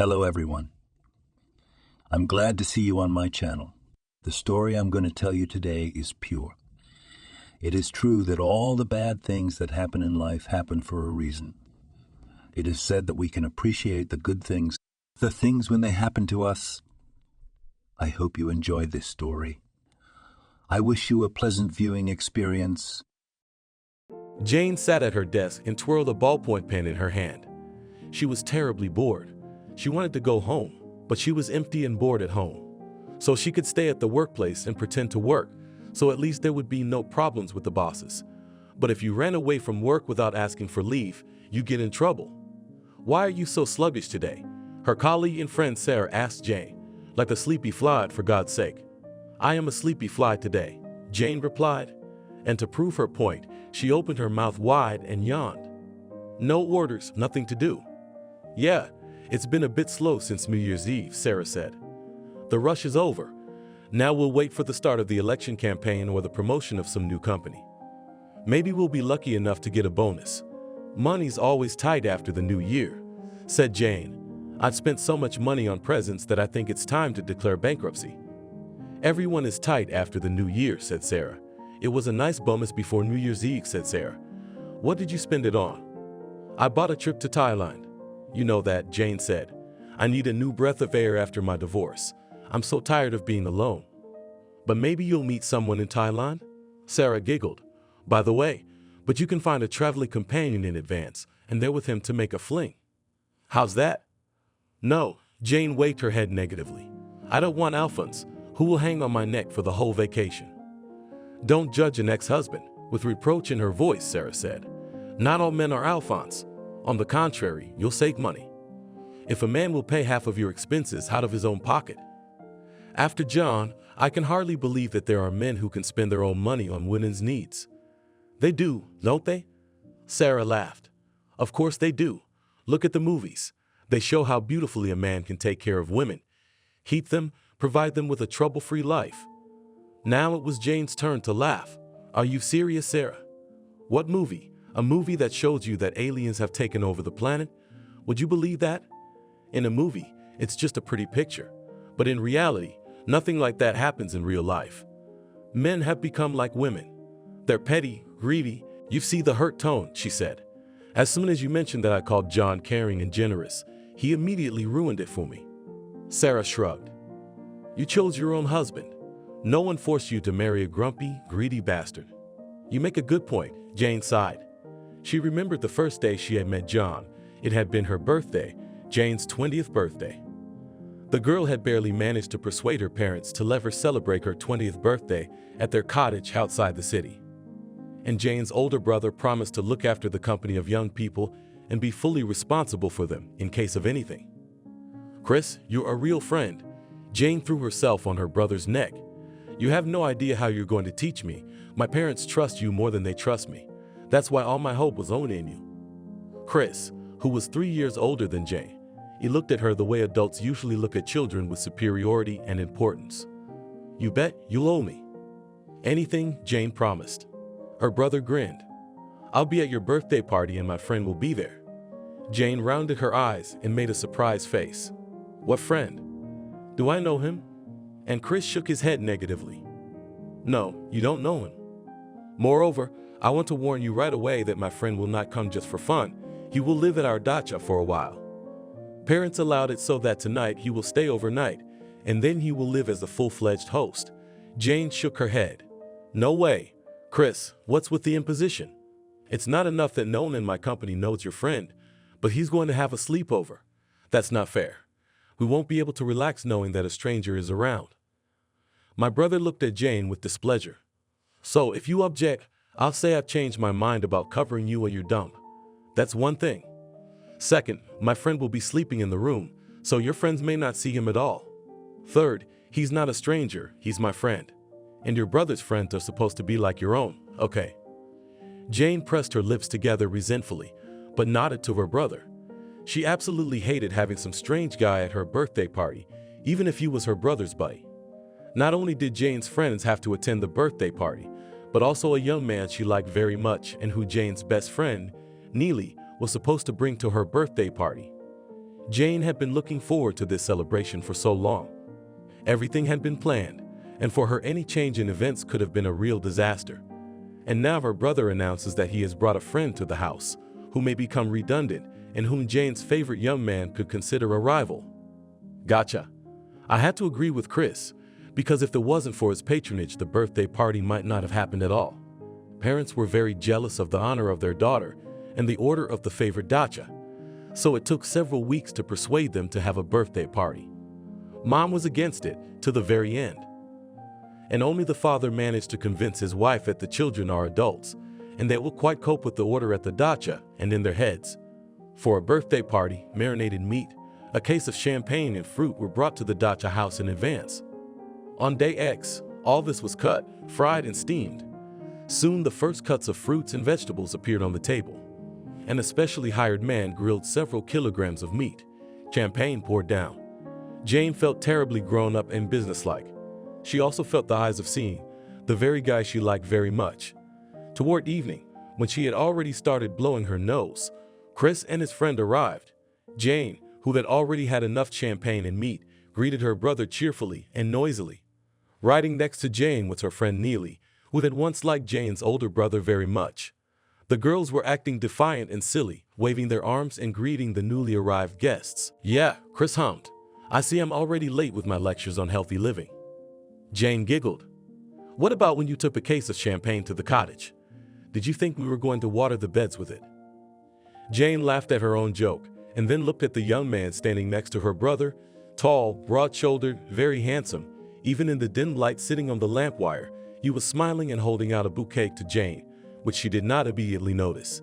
Hello everyone. I'm glad to see you on my channel. The story I'm going to tell you today is pure. It is true that all the bad things that happen in life happen for a reason. It is said that we can appreciate the good things, the things when they happen to us. I hope you enjoy this story. I wish you a pleasant viewing experience. Jane sat at her desk and twirled a ballpoint pen in her hand. She was terribly bored. She wanted to go home, but she was empty and bored at home. So she could stay at the workplace and pretend to work, so at least there would be no problems with the bosses. But if you ran away from work without asking for leave, you get in trouble. "Why are you so sluggish today?" her colleague and friend Sarah asked Jane, like a sleepy fly, for God's sake. "I am a sleepy fly today," Jane replied. And to prove her point, she opened her mouth wide and yawned. "No orders, nothing to do." "Yeah, it's been a bit slow since New Year's Eve," Sarah said. "The rush is over. Now we'll wait for the start of the election campaign or the promotion of some new company. Maybe we'll be lucky enough to get a bonus. Money's always tight after the new year," said Jane. "I've spent so much money on presents that I think it's time to declare bankruptcy." "Everyone is tight after the new year," said Sarah. "It was a nice bonus before New Year's Eve," said Sarah. "What did you spend it on?" "I bought a trip to Thailand." "You know that," Jane said. "I need a new breath of air after my divorce. I'm so tired of being alone." "But maybe you'll meet someone in Thailand?" Sarah giggled. "By the way, but you can find a traveling companion in advance and there with him to make a fling." "How's that?" "No," Jane waved her head negatively. "I don't want Alphonse, who will hang on my neck for the whole vacation." "Don't judge an ex-husband," with reproach in her voice, Sarah said. "Not all men are Alphonse. On the contrary, you'll save money. If a man will pay half of your expenses out of his own pocket." After John, I can hardly believe that there are men who can spend their own money on women's needs. "They do, don't they?" Sarah laughed. "Of course they do. Look at the movies. They show how beautifully a man can take care of women, heat them, provide them with a trouble-free life." Now it was Jane's turn to laugh. "Are you serious, Sarah? What movie? A movie that shows you that aliens have taken over the planet? Would you believe that? In a movie, it's just a pretty picture. But in reality, nothing like that happens in real life. Men have become like women. They're petty, greedy. You see the hurt tone," she said. "As soon as you mentioned that I called John caring and generous, he immediately ruined it for me." Sarah shrugged. "You chose your own husband. No one forced you to marry a grumpy, greedy bastard." "You make a good point," Jane sighed. She remembered the first day she had met John. It had been her birthday, Jane's 20th birthday. The girl had barely managed to persuade her parents to let her celebrate her 20th birthday at their cottage outside the city. And Jane's older brother promised to look after the company of young people and be fully responsible for them in case of anything. "Chris, you're a real friend." Jane threw herself on her brother's neck. "You have no idea how you're going to teach me. My parents trust you more than they trust me. That's why all my hope was only in you." Chris, who was 3 years older than Jane, he looked at her the way adults usually look at children, with superiority and importance. "You bet, you'll owe me." "Anything," Jane promised. Her brother grinned. "I'll be at your birthday party and my friend will be there." Jane rounded her eyes and made a surprised face. "What friend? Do I know him?" And Chris shook his head negatively. "No, you don't know him. Moreover, I want to warn you right away that my friend will not come just for fun. He will live at our dacha for a while. Parents allowed it so that tonight he will stay overnight, and then he will live as a full-fledged host." Jane shook her head. "No way. Chris, what's with the imposition? It's not enough that no one in my company knows your friend, but he's going to have a sleepover. That's not fair. We won't be able to relax knowing that a stranger is around." My brother looked at Jane with displeasure. "So if you object, I'll say I've changed my mind about covering you and your dump. That's one thing. Second, my friend will be sleeping in the room, so your friends may not see him at all. Third, he's not a stranger, he's my friend. And your brother's friends are supposed to be like your own, okay?" Jane pressed her lips together resentfully, but nodded to her brother. She absolutely hated having some strange guy at her birthday party, even if he was her brother's buddy. Not only did Jane's friends have to attend the birthday party, but also a young man she liked very much and who Jane's best friend, Neely, was supposed to bring to her birthday party. Jane had been looking forward to this celebration for so long. Everything had been planned, and for her any change in events could have been a real disaster. And now her brother announces that he has brought a friend to the house, who may become redundant and whom Jane's favorite young man could consider a rival. Gotcha. I had to agree with Chris, because if it wasn't for his patronage, the birthday party might not have happened at all. Parents were very jealous of the honor of their daughter and the order of the favorite dacha, so it took several weeks to persuade them to have a birthday party. Mom was against it to the very end. And only the father managed to convince his wife that the children are adults, and they will quite cope with the order at the dacha and in their heads. For a birthday party, marinated meat, a case of champagne and fruit were brought to the dacha house in advance. On day X, all this was cut, fried, and steamed. Soon the first cuts of fruits and vegetables appeared on the table. An especially hired man grilled several kilograms of meat. Champagne poured down. Jane felt terribly grown up and businesslike. She also felt the eyes of seeing the very guy she liked very much. Toward evening, when she had already started blowing her nose, Chris and his friend arrived. Jane, who had already had enough champagne and meat, greeted her brother cheerfully and noisily. Riding next to Jane was her friend Neely, who had once liked Jane's older brother very much. The girls were acting defiant and silly, waving their arms and greeting the newly arrived guests. "Yeah," Chris hummed. "I see I'm already late with my lectures on healthy living." Jane giggled. "What about when you took a case of champagne to the cottage? Did you think we were going to water the beds with it?" Jane laughed at her own joke and then looked at the young man standing next to her brother, tall, broad-shouldered, very handsome. Even in the dim light sitting on the lamp wire, he was smiling and holding out a bouquet to Jane, which she did not immediately notice.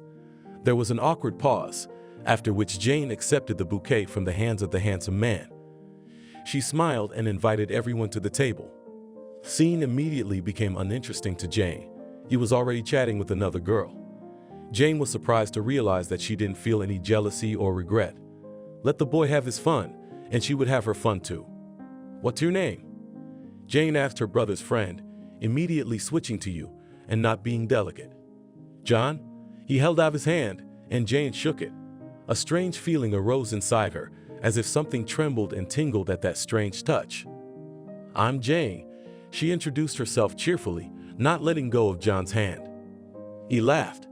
There was an awkward pause, after which Jane accepted the bouquet from the hands of the handsome man. She smiled and invited everyone to the table. Scene immediately became uninteresting to Jane. He was already chatting with another girl. Jane was surprised to realize that she didn't feel any jealousy or regret. Let the boy have his fun, and she would have her fun too. "What's your name?" Jane asked her brother's friend, immediately switching to you and not being delicate. "John?" He held out his hand, and Jane shook it. A strange feeling arose inside her, as if something trembled and tingled at that strange touch. "I'm Jane," she introduced herself cheerfully, not letting go of John's hand. He laughed.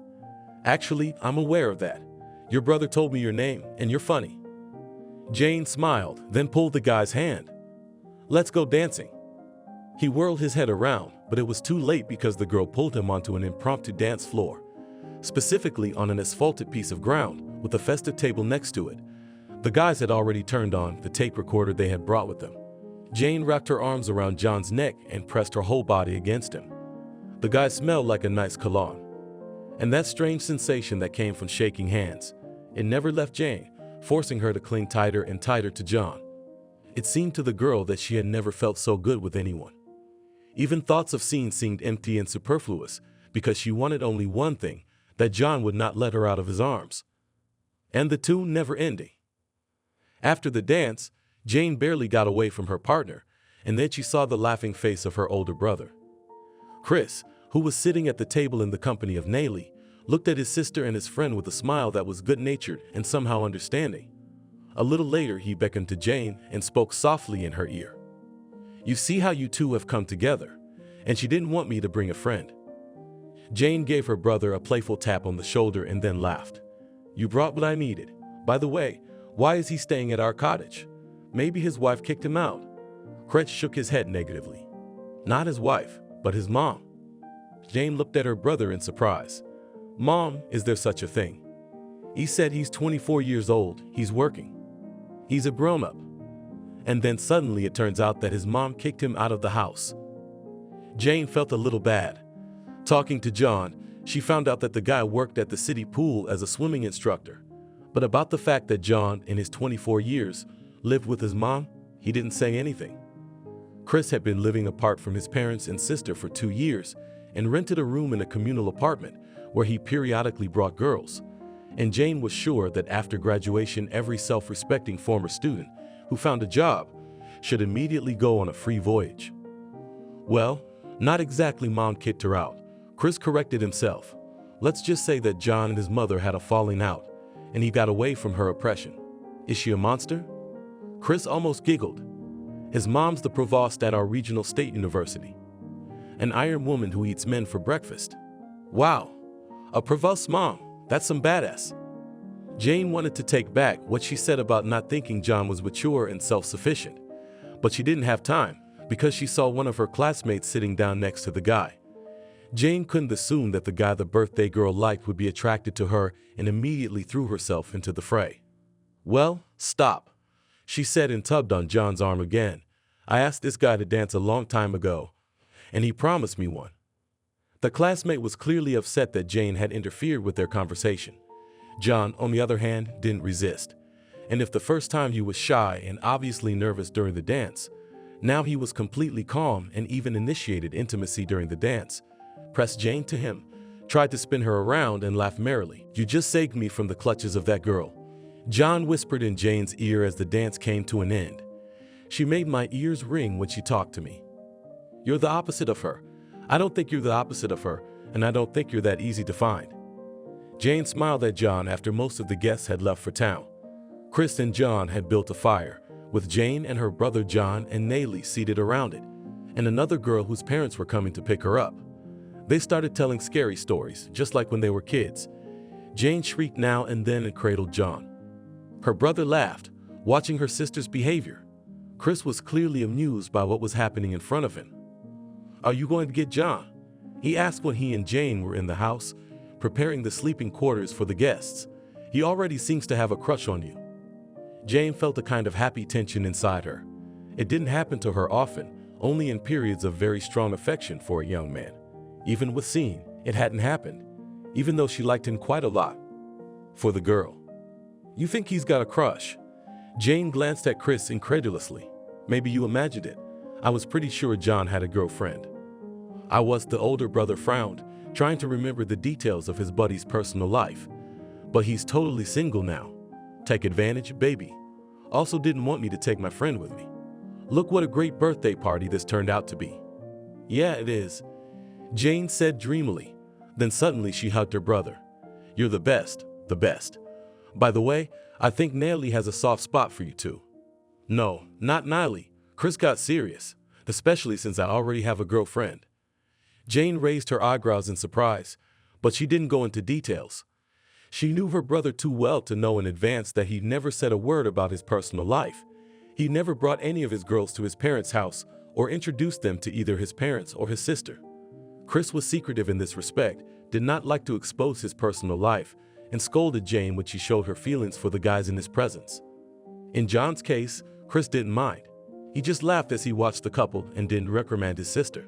"Actually, I'm aware of that. Your brother told me your name, and you're funny." Jane smiled, then pulled the guy's hand. "Let's go dancing." He whirled his head around, but it was too late because the girl pulled him onto an impromptu dance floor, specifically on an asphalted piece of ground with a festive table next to it. The guys had already turned on the tape recorder they had brought with them. Jane wrapped her arms around John's neck and pressed her whole body against him. The guy smelled like a nice cologne. And that strange sensation that came from shaking hands, it never left Jane, forcing her to cling tighter and tighter to John. It seemed to the girl that she had never felt so good with anyone. Even thoughts of scenes seemed empty and superfluous because she wanted only one thing, that John would not let her out of his arms. And the tune never ending. After the dance, Jane barely got away from her partner, and then she saw the laughing face of her older brother. Chris, who was sitting at the table in the company of Neely, looked at his sister and his friend with a smile that was good-natured and somehow understanding. A little later, he beckoned to Jane and spoke softly in her ear. "You see how you two have come together, and she didn't want me to bring a friend." Jane gave her brother a playful tap on the shoulder and then laughed. "You brought what I needed. By the way, why is he staying at our cottage? Maybe his wife kicked him out." Chris shook his head negatively. "Not his wife, but his mom." Jane looked at her brother in surprise. "Mom, is there such a thing? He said he's 24 years old, he's working. He's a grown-up." And then suddenly it turns out that his mom kicked him out of the house. Jane felt a little bad. Talking to John, she found out that the guy worked at the city pool as a swimming instructor. But about the fact that John, in his 24 years, lived with his mom, he didn't say anything. Chris had been living apart from his parents and sister for 2 years and rented a room in a communal apartment where he periodically brought girls. And Jane was sure that after graduation, every self-respecting former student who found a job should immediately go on a free voyage. Well, not exactly mom kicked her out. Chris corrected himself. Let's just say that John and his mother had a falling out, and he got away from her oppression. Is she a monster? Chris almost giggled. His mom's the provost at our regional state university. An iron woman who eats men for breakfast. Wow, a provost's mom, that's some badass. Jane wanted to take back what she said about not thinking John was mature and self-sufficient, but she didn't have time because she saw one of her classmates sitting down next to the guy. Jane couldn't assume that the guy the birthday girl liked would be attracted to her and immediately threw herself into the fray. Well, stop, she said and tugged on John's arm again. I asked this guy to dance a long time ago, and he promised me one. The classmate was clearly upset that Jane had interfered with their conversation. John, on the other hand, didn't resist. And if the first time he was shy and obviously nervous during the dance, now he was completely calm and even initiated intimacy during the dance, pressed Jane to him, tried to spin her around and laughed merrily. You just saved me from the clutches of that girl, John whispered in Jane's ear as the dance came to an end. She made my ears ring when she talked to me. You're the opposite of her. I don't think you're the opposite of her, and I don't think you're that easy to find. Jane smiled at John after most of the guests had left for town. Chris and John had built a fire, with Jane and her brother John and Nayli seated around it, and another girl whose parents were coming to pick her up. They started telling scary stories, just like when they were kids. Jane shrieked now and then and cradled John. Her brother laughed, watching her sister's behavior. Chris was clearly amused by what was happening in front of him. Are you going to get John? He asked when he and Jane were in the house, preparing the sleeping quarters for the guests. He already seems to have a crush on you. Jane felt a kind of happy tension inside her. It didn't happen to her often, only in periods of very strong affection for a young man. Even with Sean, it hadn't happened, even though she liked him quite a lot. For the girl. You think he's got a crush? Jane glanced at Chris incredulously. Maybe you imagined it. I was pretty sure John had a girlfriend. The older brother frowned, trying to remember the details of his buddy's personal life. But he's totally single now. Take advantage, baby. Also didn't want me to take my friend with me. Look what a great birthday party this turned out to be. Yeah, it is, Jane said dreamily. Then suddenly she hugged her brother. You're the best, the best. By the way, I think Nayli has a soft spot for you too. No, not Nayli. Chris got serious, especially since I already have a girlfriend. Jane raised her eyebrows in surprise, but she didn't go into details. She knew her brother too well to know in advance that he never said a word about his personal life. He never brought any of his girls to his parents' house or introduced them to either his parents or his sister. Chris was secretive in this respect, did not like to expose his personal life, and scolded Jane when she showed her feelings for the guys in his presence. In John's case, Chris didn't mind. He just laughed as he watched the couple and didn't reprimand his sister.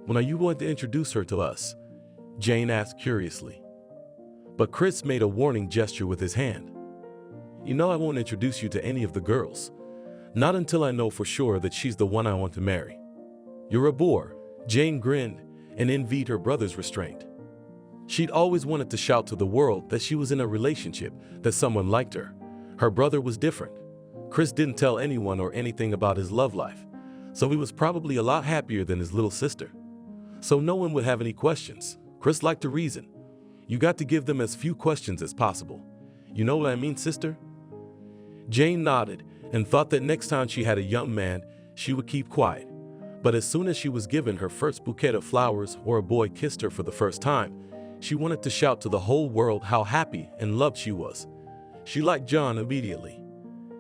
When are you going to introduce her to us? Jane asked curiously. But Chris made a warning gesture with his hand. You know I won't introduce you to any of the girls. Not until I know for sure that she's the one I want to marry. You're a bore, Jane grinned and envied her brother's restraint. She'd always wanted to shout to the world that she was in a relationship, that someone liked her. Her brother was different. Chris didn't tell anyone or anything about his love life, so he was probably a lot happier than his little sister. So no one would have any questions. Chris liked to reason. You got to give them as few questions as possible. You know what I mean, sister? Jane nodded and thought that next time she had a young man, she would keep quiet. But as soon as she was given her first bouquet of flowers or a boy kissed her for the first time, she wanted to shout to the whole world how happy and loved she was. She liked John immediately.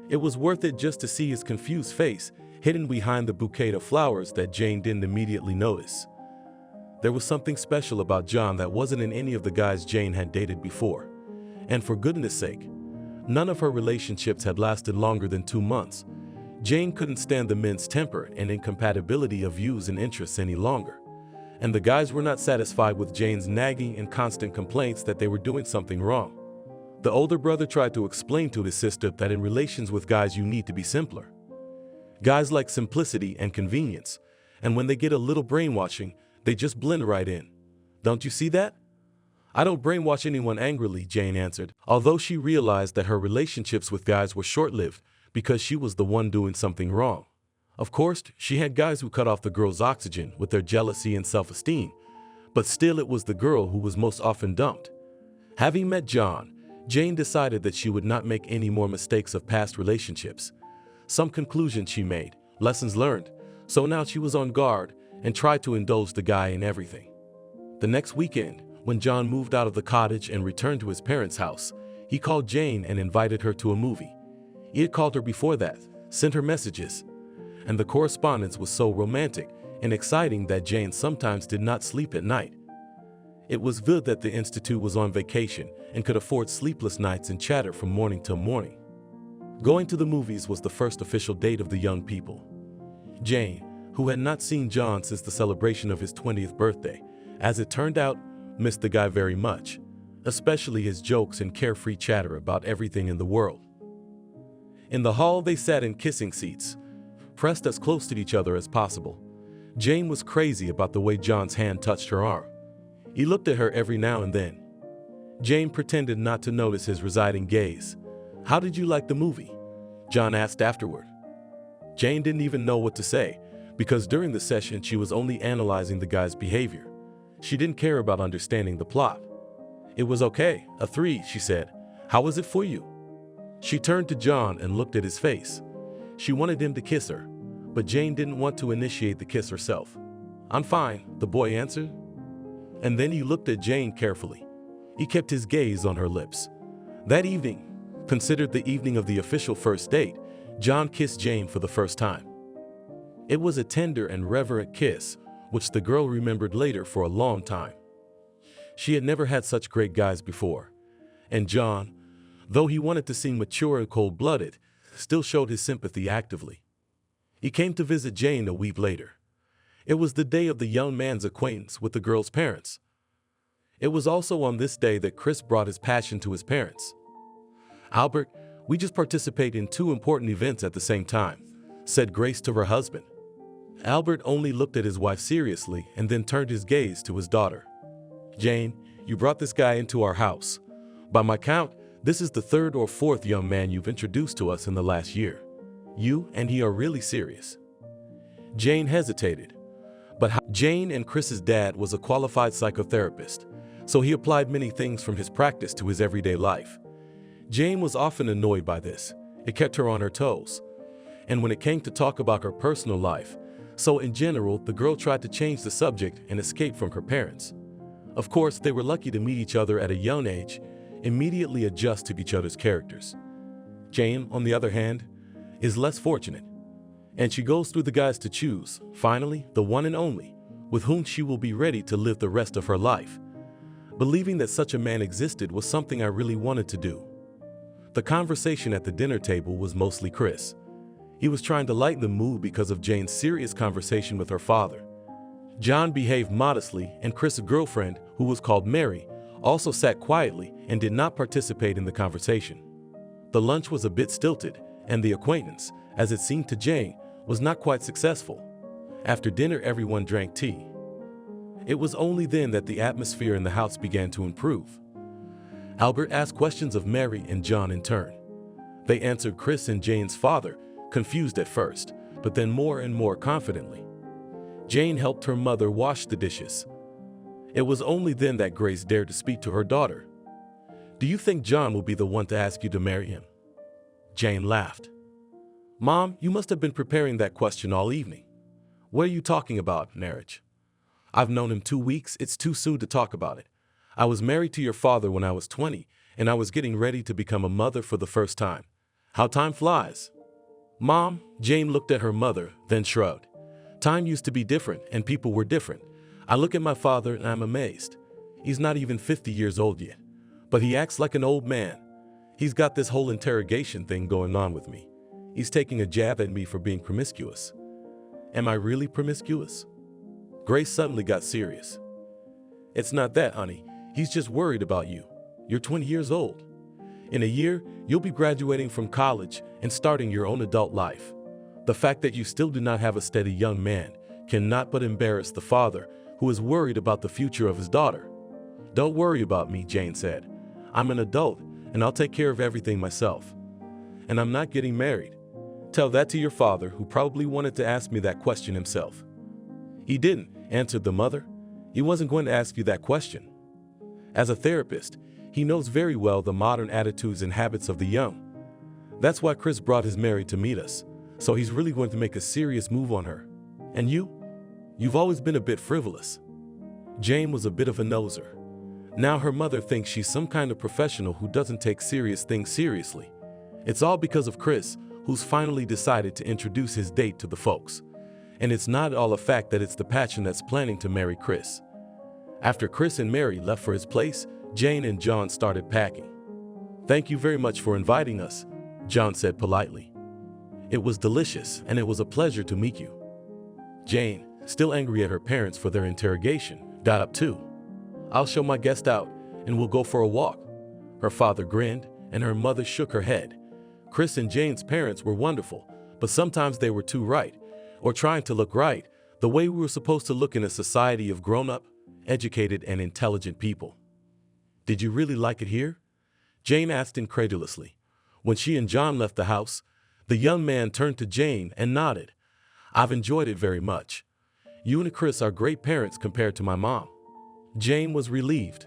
It was worth it just to see his confused face hidden behind the bouquet of flowers that Jane didn't immediately notice. There was something special about John that wasn't in any of the guys Jane had dated before. And for goodness sake, none of her relationships had lasted longer than 2 months. Jane couldn't stand the men's temper and incompatibility of views and interests any longer. And the guys were not satisfied with Jane's nagging and constant complaints that they were doing something wrong. The older brother tried to explain to his sister that in relations with guys you need to be simpler. Guys like simplicity and convenience, and when they get a little brainwashing, they just blend right in. Don't you see that? I don't brainwash anyone angrily, Jane answered, although she realized that her relationships with guys were short-lived because she was the one doing something wrong. Of course, she had guys who cut off the girl's oxygen with their jealousy and self-esteem, but still it was the girl who was most often dumped. Having met John, Jane decided that she would not make any more mistakes of past relationships. Some conclusions she made, lessons learned, so now she was on guard and tried to indulge the guy in everything. The next weekend, when John moved out of the cottage and returned to his parents' house, he called Jane and invited her to a movie. He had called her before that, sent her messages, and the correspondence was so romantic and exciting that Jane sometimes did not sleep at night. It was good that the Institute was on vacation and could afford sleepless nights and chatter from morning till morning. Going to the movies was the first official date of the young people. Jane, who had not seen John since the celebration of his 20th birthday, as it turned out, missed the guy very much, especially his jokes and carefree chatter about everything in the world. In the hall, they sat in kissing seats, pressed as close to each other as possible. Jane was crazy about the way John's hand touched her arm. He looked at her every now and then. Jane pretended not to notice his residing gaze. "How did you like the movie?" John asked afterward. Jane didn't even know what to say, because during the session she was only analyzing the guy's behavior. She didn't care about understanding the plot. "It was okay, a 3, she said. "How was it for you?" She turned to John and looked at his face. She wanted him to kiss her, but Jane didn't want to initiate the kiss herself. "I'm fine," the boy answered. And then he looked at Jane carefully. He kept his gaze on her lips. That evening, considered the evening of the official first date, John kissed Jane for the first time. It was a tender and reverent kiss, which the girl remembered later for a long time. She had never had such great guys before, and John, though he wanted to seem mature and cold-blooded, still showed his sympathy actively. He came to visit Jane a week later. It was the day of the young man's acquaintance with the girl's parents. It was also on this day that Chris brought his passion to his parents. "Albert, we just participate in 2 important events at the same time," said Grace to her husband. Albert only looked at his wife seriously and then turned his gaze to his daughter. "Jane, you brought this guy into our house. By my count, this is the 3rd or 4th young man you've introduced to us in the last year. You and he are really serious." Jane hesitated. But Jane and Chris's dad was a qualified psychotherapist, so he applied many things from his practice to his everyday life. Jane was often annoyed by this. It kept her on her toes. And when it came to talk about her personal life, so in general, the girl tried to change the subject and escape from her parents. Of course, they were lucky to meet each other at a young age, immediately adjust to each other's characters. Jane, on the other hand, is less fortunate, and she goes through the guys to choose, finally, the one and only, with whom she will be ready to live the rest of her life. Believing that such a man existed was something I really wanted to do. The conversation at the dinner table was mostly Chris. He was trying to lighten the mood because of Jane's serious conversation with her father. John behaved modestly, and Chris's girlfriend, who was called Mary, also sat quietly and did not participate in the conversation. The lunch was a bit stilted, and the acquaintance, as it seemed to Jane, was not quite successful. After dinner, everyone drank tea. It was only then that the atmosphere in the house began to improve. Albert asked questions of Mary and John in turn. They answered Chris and Jane's father, confused at first, but then more and more confidently. Jane helped her mother wash the dishes. It was only then that Grace dared to speak to her daughter. "Do you think John will be the one to ask you to marry him?" Jane laughed. "Mom, you must have been preparing that question all evening. What are you talking about, marriage? I've known him 2 weeks, it's too soon to talk about it. I was married to your father when I was 20, and I was getting ready to become a mother for the first time. How time flies." "Mom," Jane looked at her mother, then shrugged. "Time used to be different, and people were different. I look at my father and I'm amazed. He's not even 50 years old yet, but he acts like an old man. He's got this whole interrogation thing going on with me. He's taking a jab at me for being promiscuous. Am I really promiscuous?" Grace suddenly got serious. "It's not that, honey. He's just worried about you. You're 20 years old. In a year, you'll be graduating from college and starting your own adult life. The fact that you still do not have a steady young man cannot but embarrass the father who is worried about the future of his daughter." "Don't worry about me," Jane said. "I'm an adult, and I'll take care of everything myself. And I'm not getting married. Tell that to your father, who probably wanted to ask me that question himself." "He didn't," answered the mother. "He wasn't going to ask you that question. As a therapist, He knows very well the modern attitudes and habits of the young. That's why Chris brought his Mary to meet us, so he's really going to make a serious move on her. And you've always been a bit frivolous. Jane was a bit of a noser. Now her mother thinks she's some kind of professional who doesn't take serious things seriously. It's all because of Chris, who's finally decided to introduce his date to the folks. And it's not all a fact that it's the Patchen that's planning to marry Chris. After Chris and Mary left for his place, Jane and John started packing. "Thank you very much for inviting us," John said politely. "It was delicious, and it was a pleasure to meet you." Jane, still angry at her parents for their interrogation, got up too. "I'll show my guest out, and we'll go for a walk." Her father grinned, and her mother shook her head. Chris and Jane's parents were wonderful, but sometimes they were too right, or trying to look right, the way we were supposed to look in a society of grown-up, educated, and intelligent people. "Did you really like it here?" Jane asked incredulously. When she and John left the house, the young man turned to Jane and nodded. "I've enjoyed it very much. You and Chris are great parents compared to my mom." Jane was relieved.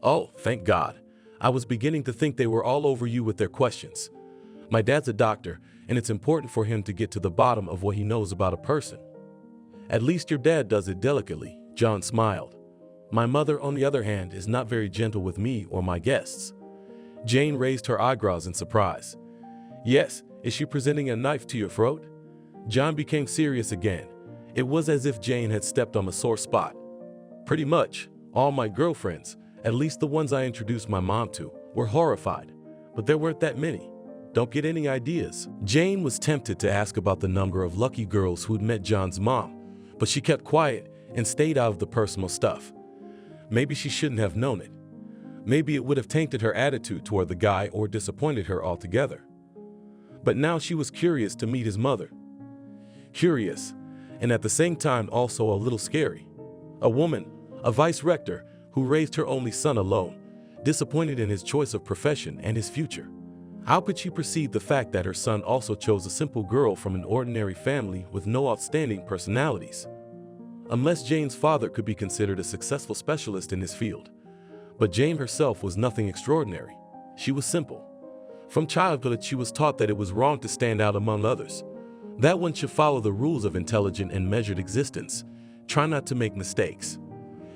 "Oh, thank God. I was beginning to think they were all over you with their questions. My dad's a doctor, and it's important for him to get to the bottom of what he knows about a person." "At least your dad does it delicately," John smiled. "My mother, on the other hand, is not very gentle with me or my guests." Jane raised her eyebrows in surprise. "Yes, is she presenting a knife to your throat?" John became serious again. It was as if Jane had stepped on a sore spot. "Pretty much. All my girlfriends, at least the ones I introduced my mom to, were horrified. But there weren't that many. Don't get any ideas." Jane was tempted to ask about the number of lucky girls who'd met John's mom, but she kept quiet and stayed out of the personal stuff. Maybe she shouldn't have known it. Maybe it would have tainted her attitude toward the guy or disappointed her altogether. But now she was curious to meet his mother. Curious, and at the same time also a little scary. A woman, a vice rector, who raised her only son alone, disappointed in his choice of profession and his future. How could she perceive the fact that her son also chose a simple girl from an ordinary family with no outstanding personalities? Unless Jane's father could be considered a successful specialist in his field. But Jane herself was nothing extraordinary. She was simple. From childhood, she was taught that it was wrong to stand out among others, that one should follow the rules of intelligent and measured existence, try not to make mistakes.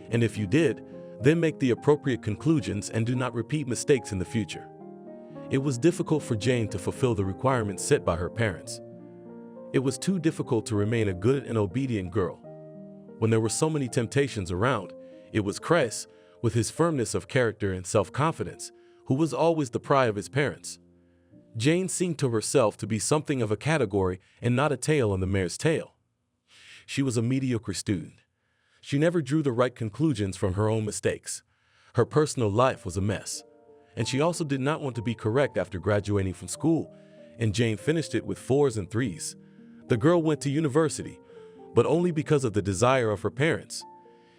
And if you did, then make the appropriate conclusions and do not repeat mistakes in the future. It was difficult for Jane to fulfill the requirements set by her parents. It was too difficult to remain a good and obedient girl. When there were so many temptations around, it was Chris, with his firmness of character and self-confidence, who was always the pride of his parents. Jane seemed to herself to be something of a category and not a tail on the mare's tail. She was a mediocre student. She never drew the right conclusions from her own mistakes. Her personal life was a mess. And she also did not want to be correct after graduating from school, and Jane finished it with 4s and 3s. The girl went to university, but only because of the desire of her parents.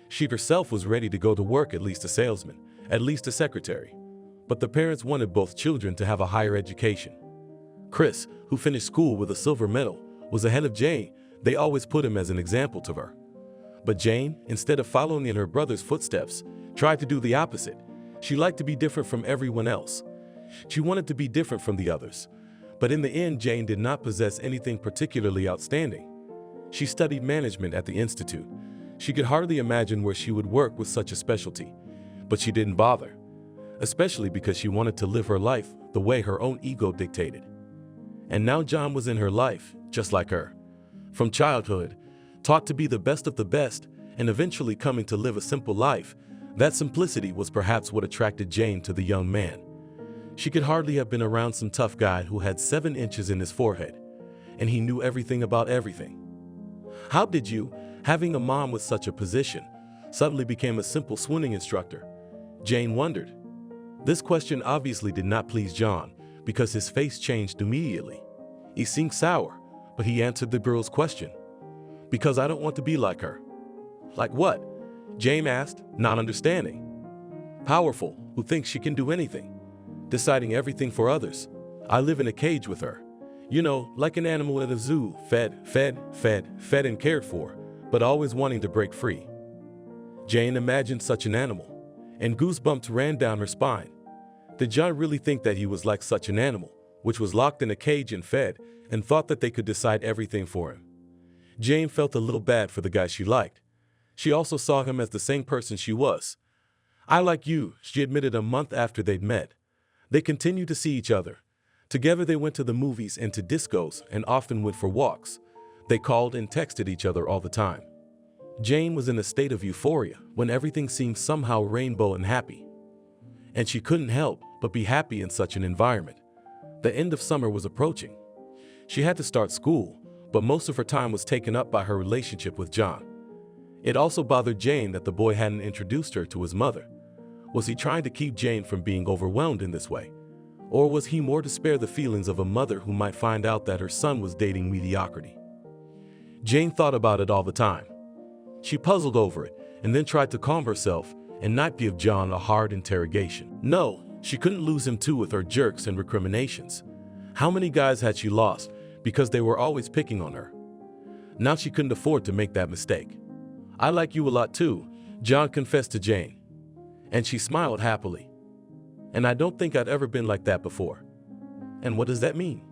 She herself was ready to go to work, at least a salesman, at least a secretary. But the parents wanted both children to have a higher education. Chris, who finished school with a silver medal, was ahead of Jane. They always put him as an example to her. But Jane, instead of following in her brother's footsteps, tried to do the opposite. She liked to be different from everyone else. She wanted to be different from the others. But in the end, Jane did not possess anything particularly outstanding. She studied management at the institute. She could hardly imagine where she would work with such a specialty. But she didn't bother, especially because she wanted to live her life the way her own ego dictated. And now John was in her life, just like her. From childhood, taught to be the best of the best, and eventually coming to live a simple life, that simplicity was perhaps what attracted Jane to the young man. She could hardly have been around some tough guy who had 7 inches in his forehead, and he knew everything about everything. How did you, having a mom with such a position, suddenly became a simple swimming instructor? Jane wondered. This question obviously did not please John, because his face changed immediately. He seemed sour, but he answered the girl's question. "Because I don't want to be like her." "Like what?" Jane asked, not understanding. "Powerful, who thinks she can do anything, deciding everything for others. I live in a cage with her. You know, like an animal at a zoo, fed and cared for, but always wanting to break free." Jane imagined such an animal, and goosebumps ran down her spine. Did John really think that he was like such an animal, which was locked in a cage and fed, and thought that they could decide everything for him? Jane felt a little bad for the guy she liked. She also saw him as the same person she was. "I like you," she admitted a month after they'd met. They continued to see each other. Together they went to the movies and to discos and often went for walks. They called and texted each other all the time. Jane was in a state of euphoria when everything seemed somehow rainbow and happy. And she couldn't help but be happy in such an environment. The end of summer was approaching. She had to start school, but most of her time was taken up by her relationship with John. It also bothered Jane that the boy hadn't introduced her to his mother. Was he trying to keep Jane from being overwhelmed in this way? Or was he more to spare the feelings of a mother who might find out that her son was dating mediocrity? Jane thought about it all the time. She puzzled over it and then tried to calm herself and not give John a hard interrogation. No, she couldn't lose him too with her jerks and recriminations. How many guys had she lost because they were always picking on her? Now she couldn't afford to make that mistake. "I like you a lot too," John confessed to Jane. And she smiled happily. "And I don't think I'd ever been like that before." "And what does that mean?"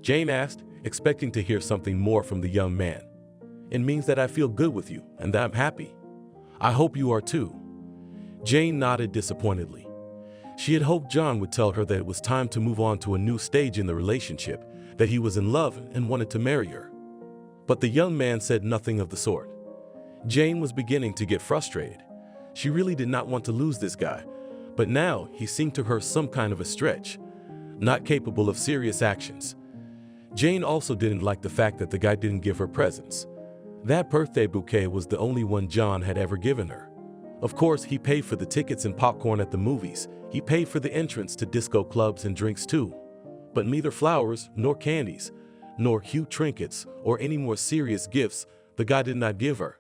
Jane asked, expecting to hear something more from the young man. "It means that I feel good with you and that I'm happy. I hope you are too." Jane nodded disappointedly. She had hoped John would tell her that it was time to move on to a new stage in the relationship, that he was in love and wanted to marry her. But the young man said nothing of the sort. Jane was beginning to get frustrated. She really did not want to lose this guy, but now he seemed to her some kind of a stretch, not capable of serious actions. Jane also didn't like the fact that the guy didn't give her presents. That birthday bouquet was the only one John had ever given her. Of course, he paid for the tickets and popcorn at the movies. He paid for the entrance to disco clubs and drinks too. But neither flowers, nor candies, nor cute trinkets, or any more serious gifts the guy did not give her.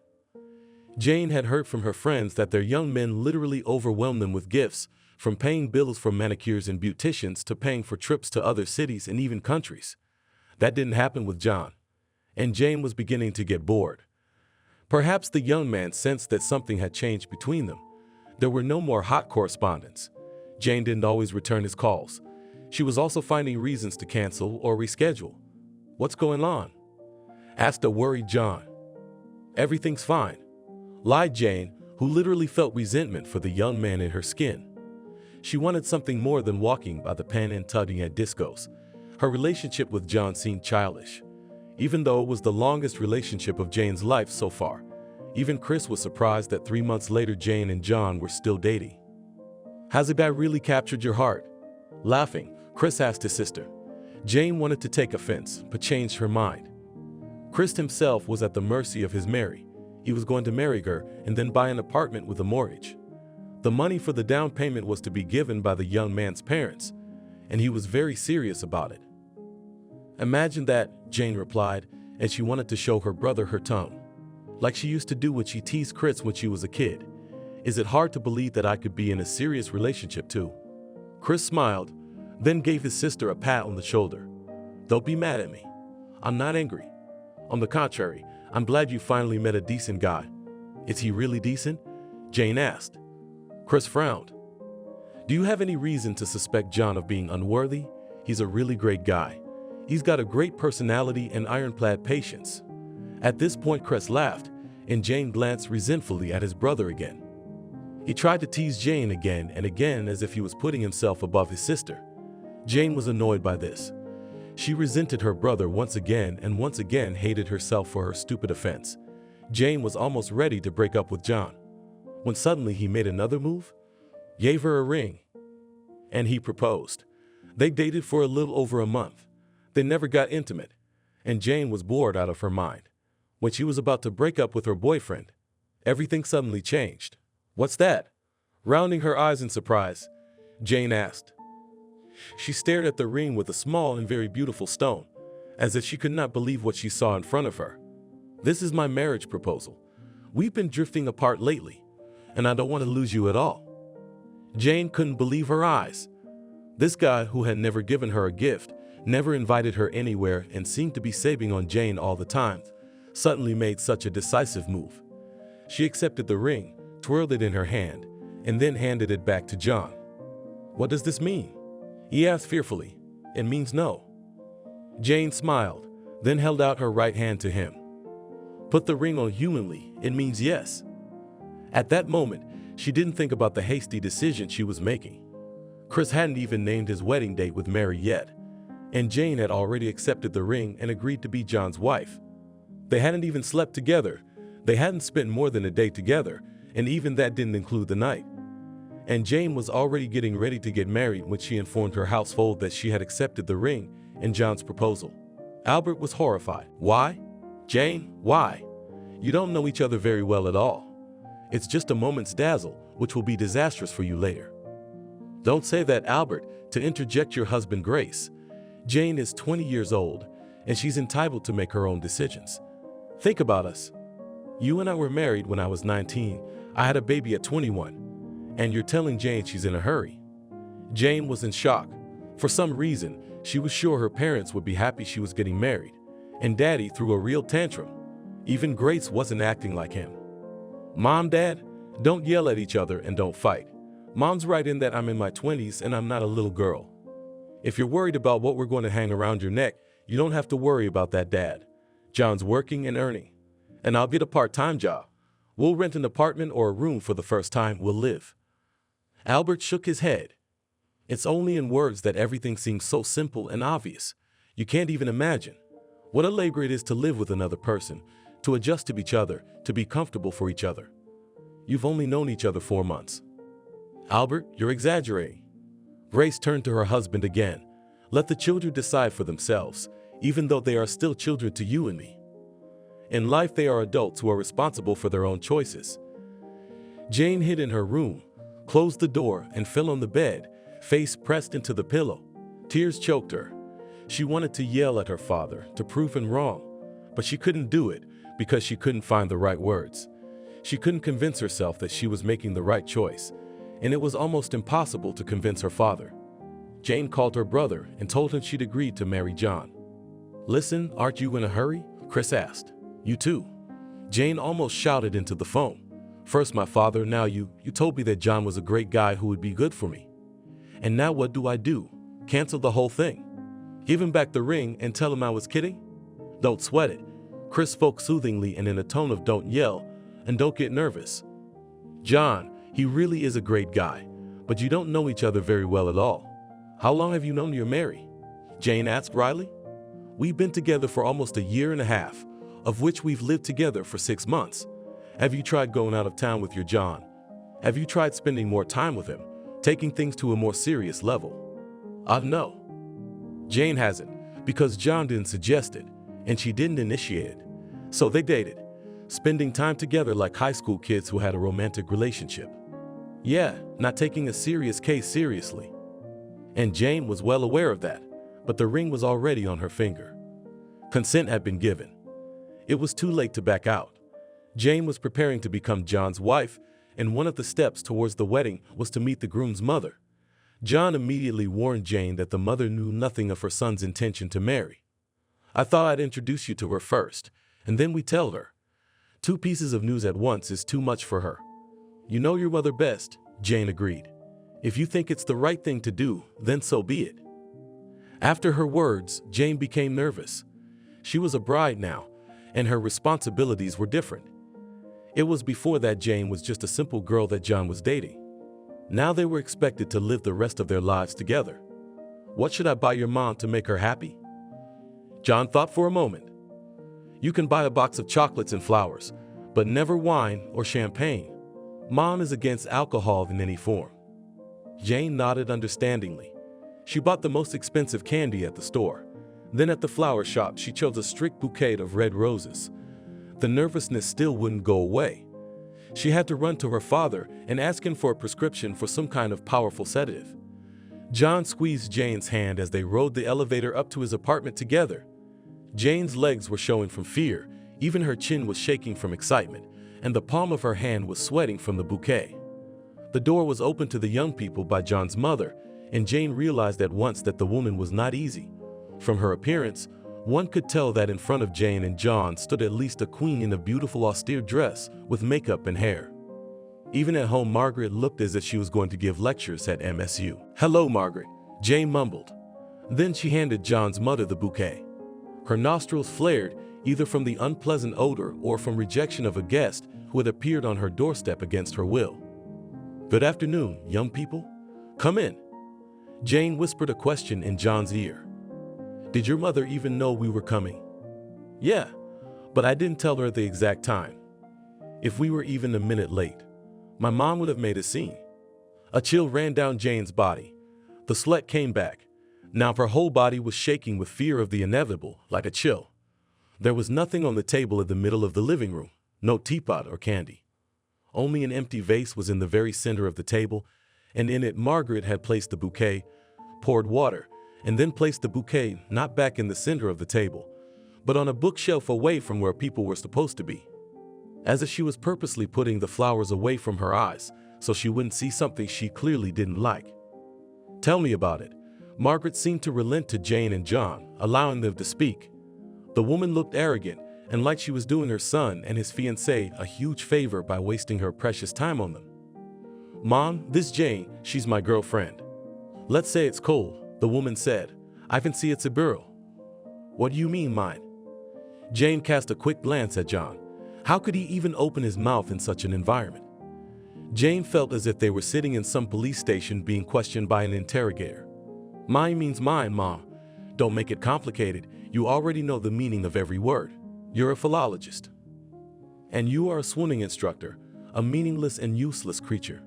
Jane had heard from her friends that their young men literally overwhelmed them with gifts, from paying bills for manicures and beauticians to paying for trips to other cities and even countries. That didn't happen with John, and Jane was beginning to get bored. Perhaps the young man sensed that something had changed between them. There were no more hot correspondence. Jane didn't always return his calls. She was also finding reasons to cancel or reschedule. "What's going on?" asked a worried John. "Everything's fine," lied Jane, who literally felt resentment for the young man in her skin. She wanted something more than walking by the pen and tugging at discos. Her relationship with John seemed childish. Even though it was the longest relationship of Jane's life so far, even Chris was surprised that 3 months later Jane and John were still dating. "Has the guy really captured your heart?" Laughing, Chris asked his sister. Jane wanted to take offense, but changed her mind. Chris himself was at the mercy of his Mary. He was going to marry her and then buy an apartment with a mortgage. The money for the down payment was to be given by the young man's parents, and he was very serious about it. "Imagine that," Jane replied, and she wanted to show her brother her tongue, like she used to do when she teased Chris when she was a kid. "Is it hard to believe that I could be in a serious relationship too?" Chris smiled, then gave his sister a pat on the shoulder. "Don't be mad at me. I'm not angry. On the contrary, I'm glad you finally met a decent guy." "Is he really decent?" Jane asked. Chris frowned. "Do you have any reason to suspect John of being unworthy? He's a really great guy. He's got a great personality and ironclad patience." At this point, Chris laughed, and Jane glanced resentfully at his brother again. He tried to tease Jane again and again as if he was putting himself above his sister. Jane was annoyed by this. She resented her brother once again and once again hated herself for her stupid offense. Jane was almost ready to break up with John, when suddenly he made another move, gave her a ring, and he proposed. They dated for a little over a month. They never got intimate, and Jane was bored out of her mind. When she was about to break up with her boyfriend, everything suddenly changed. "What's that?" Rounding her eyes in surprise, Jane asked. She stared at the ring with a small and very beautiful stone, as if she could not believe what she saw in front of her. "This is my marriage proposal. We've been drifting apart lately, and I don't want to lose you at all." Jane couldn't believe her eyes. This guy, who had never given her a gift, never invited her anywhere, and seemed to be saving on Jane all the time, suddenly made such a decisive move. She accepted the ring, twirled it in her hand, and then handed it back to John. What does this mean? He asked fearfully. It means no. Jane smiled, then held out her right hand to him. Put the ring on humanly, it means yes. At that moment, she didn't think about the hasty decision she was making. Chris hadn't even named his wedding date with Mary yet, and Jane had already accepted the ring and agreed to be John's wife. They hadn't even slept together. They hadn't spent more than a day together, and even that didn't include the night. And Jane was already getting ready to get married when she informed her household that she had accepted the ring and John's proposal. Albert was horrified. Why? Jane, why? You don't know each other very well at all. It's just a moment's dazzle, which will be disastrous for you later. Don't say that, Albert, to interject your husband Grace. Jane is 20 years old, and she's entitled to make her own decisions. Think about us. You and I were married when I was 19. I had a baby at 21. And you're telling Jane she's in a hurry. Jane was in shock. For some reason, she was sure her parents would be happy she was getting married, and Daddy threw a real tantrum. Even Grace wasn't acting like him. Mom, Dad, don't yell at each other and don't fight. Mom's right in that I'm in my 20s and I'm not a little girl. If you're worried about what we're going to hang around your neck, you don't have to worry about that, Dad. John's working and earning, and I'll get a part-time job. We'll rent an apartment or a room for the first time we'll live. Albert shook his head. It's only in words that everything seems so simple and obvious. You can't even imagine what a labor it is to live with another person, to adjust to each other, to be comfortable for each other. You've only known each other 4 months. Albert, you're exaggerating. Grace turned to her husband again. Let the children decide for themselves, even though they are still children to you and me. In life, they are adults who are responsible for their own choices. Jane hid in her room, closed the door, and fell on the bed, face pressed into the pillow. Tears choked her. She wanted to yell at her father, to prove him wrong, but she couldn't do it because she couldn't find the right words. She couldn't convince herself that she was making the right choice, and it was almost impossible to convince her father. Jane called her brother and told him she'd agreed to marry John. Listen, aren't you in a hurry? Chris asked. You too. Jane almost shouted into the phone. First my father, now you told me that John was a great guy who would be good for me. And now what do? Cancel the whole thing? Give him back the ring and tell him I was kidding? Don't sweat it. Chris spoke soothingly and in a tone of don't yell and don't get nervous. John, he really is a great guy, but you don't know each other very well at all. How long have you known you're married? Jane asked Riley. We've been together for almost a year and a half, of which we've lived together for 6 months. Have you tried going out of town with your John? Have you tried spending more time with him, taking things to a more serious level? No. Jane hasn't, because John didn't suggest it, and she didn't initiate it. So they dated, spending time together like high school kids who had a romantic relationship. Yeah, not taking a serious case seriously. And Jane was well aware of that, but the ring was already on her finger. Consent had been given. It was too late to back out. Jane was preparing to become John's wife, and one of the steps towards the wedding was to meet the groom's mother. John immediately warned Jane that the mother knew nothing of her son's intention to marry. I thought I'd introduce you to her first, and then we tell her. 2 pieces of news at once is too much for her. You know your mother best, Jane agreed. If you think it's the right thing to do, then so be it. After her words, Jane became nervous. She was a bride now, and her responsibilities were different. It was before that Jane was just a simple girl that John was dating. Now they were expected to live the rest of their lives together. What should I buy your mom to make her happy? John thought for a moment. You can buy a box of chocolates and flowers, but never wine or champagne. Mom is against alcohol in any form. Jane nodded understandingly. She bought the most expensive candy at the store. Then at the flower shop, she chose a strict bouquet of red roses. The nervousness still wouldn't go away. She had to run to her father and ask him for a prescription for some kind of powerful sedative. John squeezed Jane's hand as they rode the elevator up to his apartment together. Jane's legs were showing from fear, even her chin was shaking from excitement, and the palm of her hand was sweating from the bouquet. The door was opened to the young people by John's mother, and Jane realized at once that the woman was not easy. From her appearance, one could tell that in front of Jane and John stood at least a queen in a beautiful austere dress with makeup and hair. Even at home, Margaret looked as if she was going to give lectures at MSU. "Hello, Margaret," Jane mumbled. Then she handed John's mother the bouquet. Her nostrils flared, either from the unpleasant odor or from rejection of a guest who had appeared on her doorstep against her will. "Good afternoon, young people. Come in." Jane whispered a question in John's ear. "Did your mother even know we were coming?" "Yeah, but I didn't tell her the exact time. If we were even a minute late, my mom would have made a scene." A chill ran down Jane's body. The sweat came back. Now her whole body was shaking with fear of the inevitable, like a chill. There was nothing on the table in the middle of the living room, no teapot or candy. Only an empty vase was in the very center of the table, and in it Margaret had placed the bouquet, poured water, and then placed the bouquet not back in the center of the table, but on a bookshelf away from where people were supposed to be. As if she was purposely putting the flowers away from her eyes so she wouldn't see something she clearly didn't like. "Tell me about it." Margaret seemed to relent to Jane and John, allowing them to speak. The woman looked arrogant and like she was doing her son and his fiancée a huge favor by wasting her precious time on them. "Mom, this Jane, she's my girlfriend." "Let's say it's cold," the woman said. "I can see it's a girl." "What do you mean, mine?" Jane cast a quick glance at John. How could he even open his mouth in such an environment? Jane felt as if they were sitting in some police station being questioned by an interrogator. "Mine means mine, Mom. Don't make it complicated. You already know the meaning of every word. You're a philologist. And you are a swimming instructor, a meaningless and useless creature."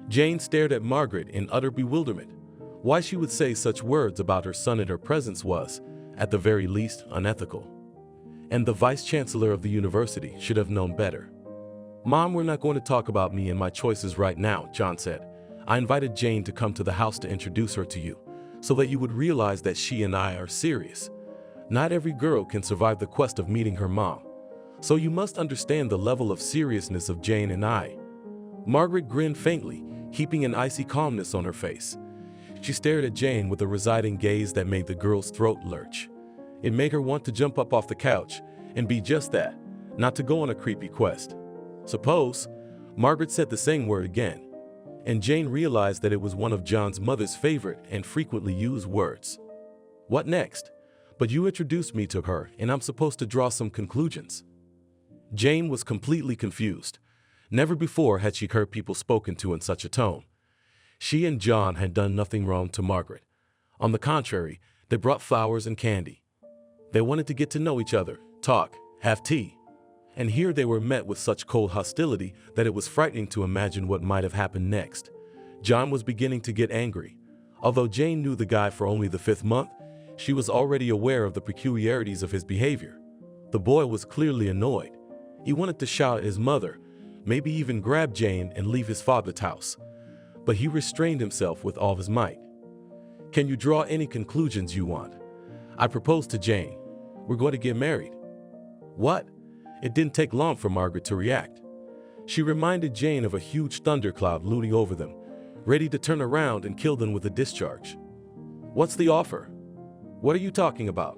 Jane stared at Margaret in utter bewilderment. Why she would say such words about her son in her presence was, at the very least, unethical. And the vice-chancellor of the university should have known better. "Mom, we're not going to talk about me and my choices right now," John said. "I invited Jane to come to the house to introduce her to you, so that you would realize that she and I are serious. Not every girl can survive the quest of meeting her mom, so you must understand the level of seriousness of Jane and I." Margaret grinned faintly, keeping an icy calmness on her face. She stared at Jane with a residing gaze that made the girl's throat lurch. It made her want to jump up off the couch and be just that, not to go on a creepy quest. "Suppose," Margaret said the same word again, and Jane realized that it was one of John's mother's favorite and frequently used words. "What next?" "But you introduced me to her, and I'm supposed to draw some conclusions." Jane was completely confused. Never before had she heard people spoken to in such a tone. She and John had done nothing wrong to Margaret. On the contrary, they brought flowers and candy. They wanted to get to know each other, talk, have tea. And here they were met with such cold hostility that it was frightening to imagine what might have happened next. John was beginning to get angry. Although Jane knew the guy for only the 5th month, she was already aware of the peculiarities of his behavior. The boy was clearly annoyed. He wanted to shout at his mother, maybe even grab Jane and leave his father's house. But he restrained himself with all his might. "Can you draw any conclusions you want? I proposed to Jane. We're going to get married." "What?" It didn't take long for Margaret to react. She reminded Jane of a huge thundercloud looming over them, ready to turn around and kill them with a discharge. "What's the offer? What are you talking about?"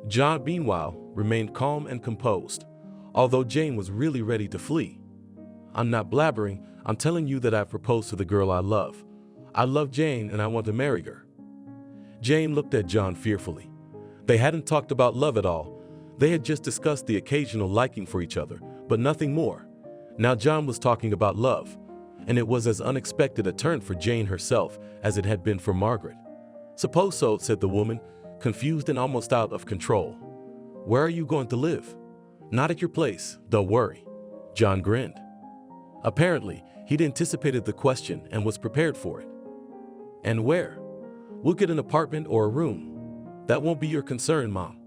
John, meanwhile, remained calm and composed, although Jane was really ready to flee. "I'm not blabbering. I'm telling you that I've proposed to the girl I love. I love Jane and I want to marry her." Jane looked at John fearfully. They hadn't talked about love at all. They had just discussed the occasional liking for each other, but nothing more. Now John was talking about love, and it was as unexpected a turn for Jane herself as it had been for Margaret. "Suppose so," said the woman, confused and almost out of control. "Where are you going to live?" "Not at your place, don't worry." John grinned. Apparently, he'd anticipated the question and was prepared for it. "And where?" "We'll get an apartment or a room. That won't be your concern, Mom."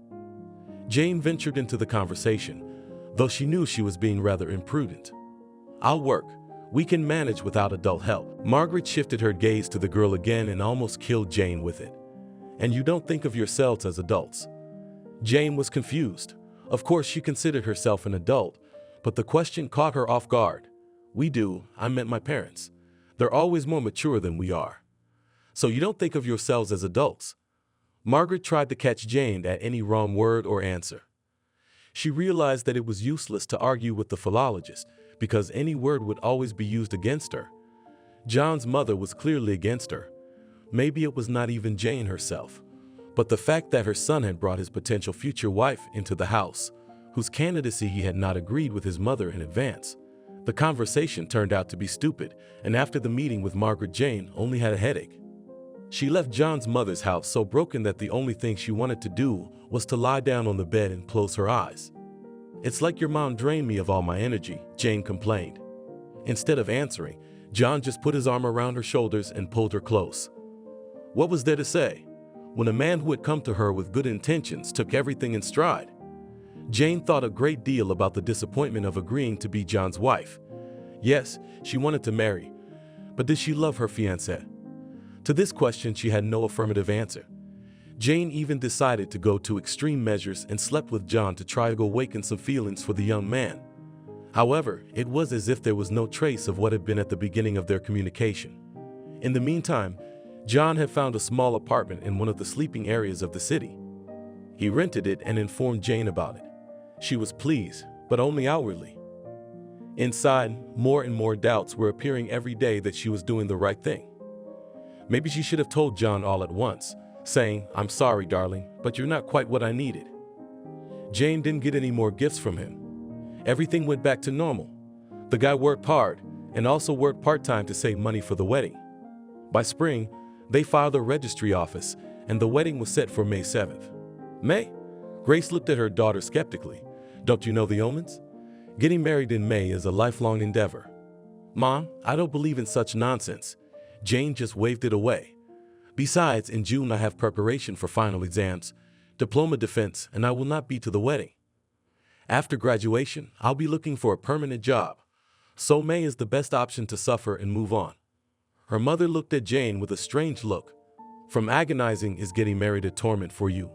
Jane ventured into the conversation, though she knew she was being rather imprudent. "I'll work. We can manage without adult help." Margaret shifted her gaze to the girl again and almost killed Jane with it. "And you don't think of yourselves as adults?" Jane was confused. Of course, she considered herself an adult, but the question caught her off guard. "We do. I meant my parents. They're always more mature than we are." "So you don't think of yourselves as adults?" Margaret tried to catch Jane at any wrong word or answer. She realized that it was useless to argue with the philologist because any word would always be used against her. John's mother was clearly against her. Maybe it was not even Jane herself, but the fact that her son had brought his potential future wife into the house, whose candidacy he had not agreed with his mother in advance. The conversation turned out to be stupid, and after the meeting with Margaret, Jane only had a headache. She left John's mother's house so broken that the only thing she wanted to do was to lie down on the bed and close her eyes. "It's like your mom drained me of all my energy," Jane complained. Instead of answering, John just put his arm around her shoulders and pulled her close. What was there to say when a man who had come to her with good intentions took everything in stride? Jane thought a great deal about the disappointment of agreeing to be John's wife. Yes, she wanted to marry, but did she love her fiancé? To this question, she had no affirmative answer. Jane even decided to go to extreme measures and slept with John to try to awaken some feelings for the young man. However, it was as if there was no trace of what had been at the beginning of their communication. In the meantime, John had found a small apartment in one of the sleeping areas of the city. He rented it and informed Jane about it. She was pleased, but only outwardly. Inside, more and more doubts were appearing every day that she was doing the right thing. Maybe she should have told John all at once, saying, "I'm sorry, darling, but you're not quite what I needed." Jane didn't get any more gifts from him. Everything went back to normal. The guy worked hard and also worked part-time to save money for the wedding. By spring, they filed a registry office and the wedding was set for May 7th. May? Grace looked at her daughter skeptically. "Don't you know the omens? Getting married in May is a lifelong endeavor." "Mom, I don't believe in such nonsense." Jane just waved it away. "Besides, in June I have preparation for final exams, diploma defense, and I will not be to the wedding. After graduation, I'll be looking for a permanent job. So May is the best option to suffer and move on." Her mother looked at Jane with a strange look. "From agonizing is getting married a torment for you?"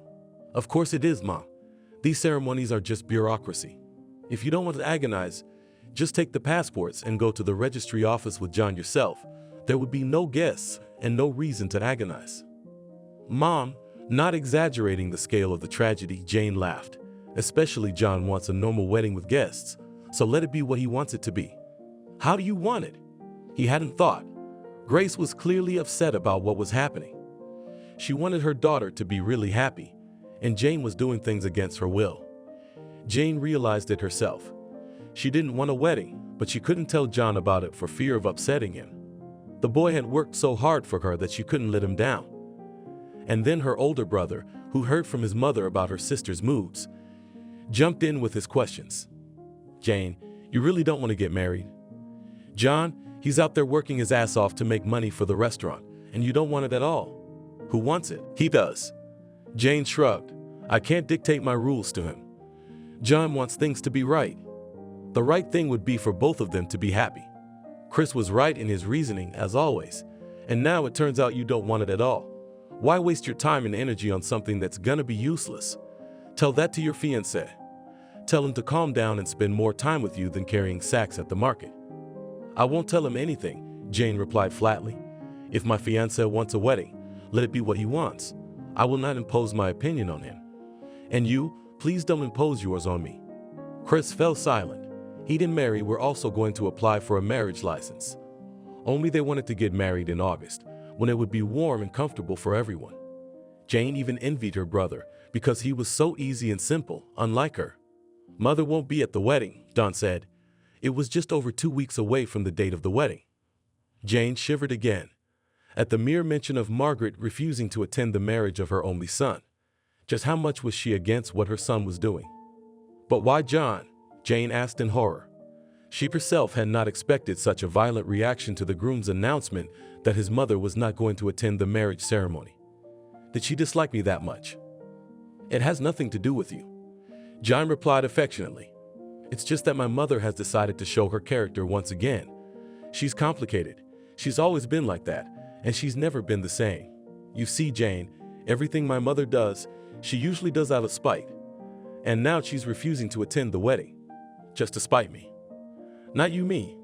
"Of course it is, Mom. These ceremonies are just bureaucracy. If you don't want to agonize, just take the passports and go to the registry office with John yourself. There would be no guests and no reason to agonize." "Mom, not exaggerating the scale of the tragedy," Jane laughed. "Especially John wants a normal wedding with guests, so let it be what he wants it to be." "How do you want it?" He hadn't thought. Grace was clearly upset about what was happening. She wanted her daughter to be really happy, and Jane was doing things against her will. Jane realized it herself. She didn't want a wedding, but she couldn't tell John about it for fear of upsetting him. The boy had worked so hard for her that she couldn't let him down. And then her older brother, who heard from his mother about her sister's moods, jumped in with his questions. "Jane, you really don't want to get married?" "John, he's out there working his ass off to make money for the restaurant, and you don't want it at all." "Who wants it?" "He does." Jane shrugged. "I can't dictate my rules to him. John wants things to be right. The right thing would be for both of them to be happy." Chris was right in his reasoning, as always, and now it turns out you don't want it at all. Why waste your time and energy on something that's gonna be useless? Tell that to your fiancé. Tell him to calm down and spend more time with you than carrying sacks at the market. "I won't tell him anything," Jane replied flatly. "If my fiancé wants a wedding, let it be what he wants. I will not impose my opinion on him. And you, please don't impose yours on me." Chris fell silent. He and Mary were also going to apply for a marriage license. Only they wanted to get married in August, when it would be warm and comfortable for everyone. Jane even envied her brother because he was so easy and simple, unlike her. "Mother won't be at the wedding," Don said. It was just over 2 weeks away from the date of the wedding. Jane shivered again at the mere mention of Margaret refusing to attend the marriage of her only son. Just how much was she against what her son was doing? "But why John?" Jane asked in horror. She herself had not expected such a violent reaction to the groom's announcement that his mother was not going to attend the marriage ceremony. "Did she dislike me that much?" "It has nothing to do with you," John replied affectionately. "It's just that my mother has decided to show her character once again. She's complicated. She's always been like that, and she's never been the same. You see, Jane, everything my mother does, she usually does out of spite. And now she's refusing to attend the wedding. Just to spite me. Not you, me.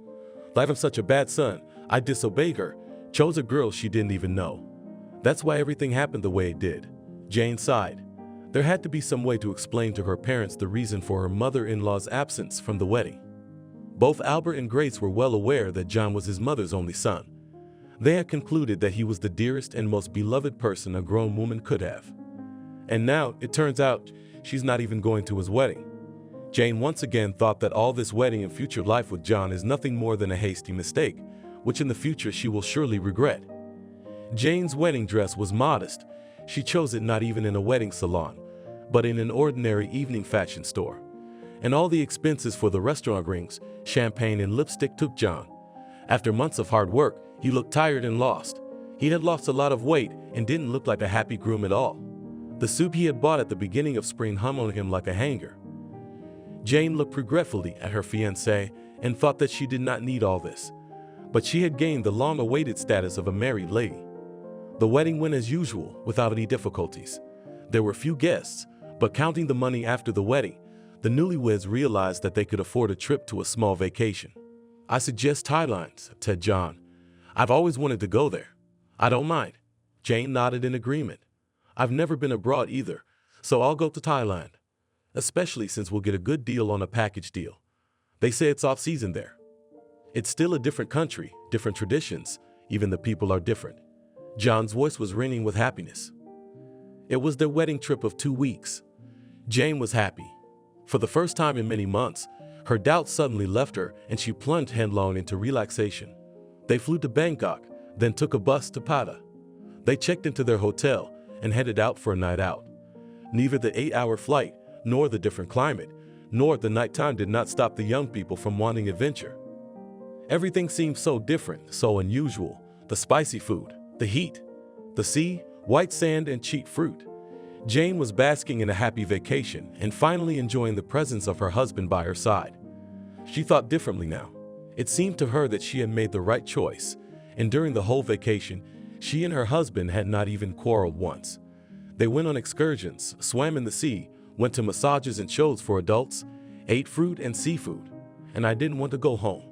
Like I'm such a bad son, I disobeyed her, chose a girl she didn't even know. That's why everything happened the way it did." Jane sighed. There had to be some way to explain to her parents the reason for her mother-in-law's absence from the wedding. Both Albert and Grace were well aware that John was his mother's only son. They had concluded that he was the dearest and most beloved person a grown woman could have. And now, it turns out, she's not even going to his wedding. Jane once again thought that all this wedding and future life with John is nothing more than a hasty mistake, which in the future she will surely regret. Jane's wedding dress was modest. She chose it not even in a wedding salon, but in an ordinary evening fashion store. And all the expenses for the restaurant rings, champagne, and lipstick took John. After months of hard work, he looked tired and lost. He had lost a lot of weight and didn't look like a happy groom at all. The suit he had bought at the beginning of spring hung on him like a hanger. Jane looked regretfully at her fiancé and thought that she did not need all this. But she had gained the long-awaited status of a married lady. The wedding went as usual, without any difficulties. There were few guests, but counting the money after the wedding, the newlyweds realized that they could afford a trip to a small vacation. "I suggest Thailand," said John. "I've always wanted to go there." "I don't mind." Jane nodded in agreement. "I've never been abroad either, so I'll go to Thailand. Especially since we'll get a good deal on a package deal. They say it's off-season there. It's still a different country, different traditions, even the people are different." John's voice was ringing with happiness. It was their wedding trip of 2 weeks. Jane was happy. For the first time in many months, her doubts suddenly left her and she plunged headlong into relaxation. They flew to Bangkok, then took a bus to Pada. They checked into their hotel and headed out for a night out. Neither the 8-hour flight, nor the different climate, nor the nighttime did not stop the young people from wanting adventure. Everything seemed so different, so unusual. The spicy food, the heat, the sea, white sand, and cheap fruit. Jane was basking in a happy vacation and finally enjoying the presence of her husband by her side. She thought differently now. It seemed to her that she had made the right choice, and during the whole vacation, she and her husband had not even quarreled once. They went on excursions, swam in the sea, went to massages and shows for adults, ate fruit and seafood, and I didn't want to go home.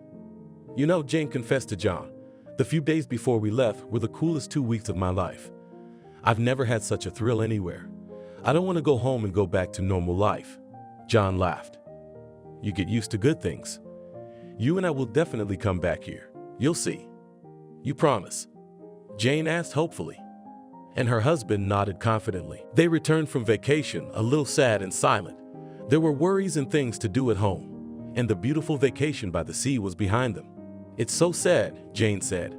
"You know," Jane confessed to John, "the few days before we left were the coolest 2 weeks of my life. I've never had such a thrill anywhere. I don't want to go home and go back to normal life." John laughed. "You get used to good things. You and I will definitely come back here. You'll see." "You promise?" Jane asked hopefully. And her husband nodded confidently. They returned from vacation a little sad and silent. There were worries and things to do at home, and the beautiful vacation by the sea was behind them. "It's so sad," Jane said.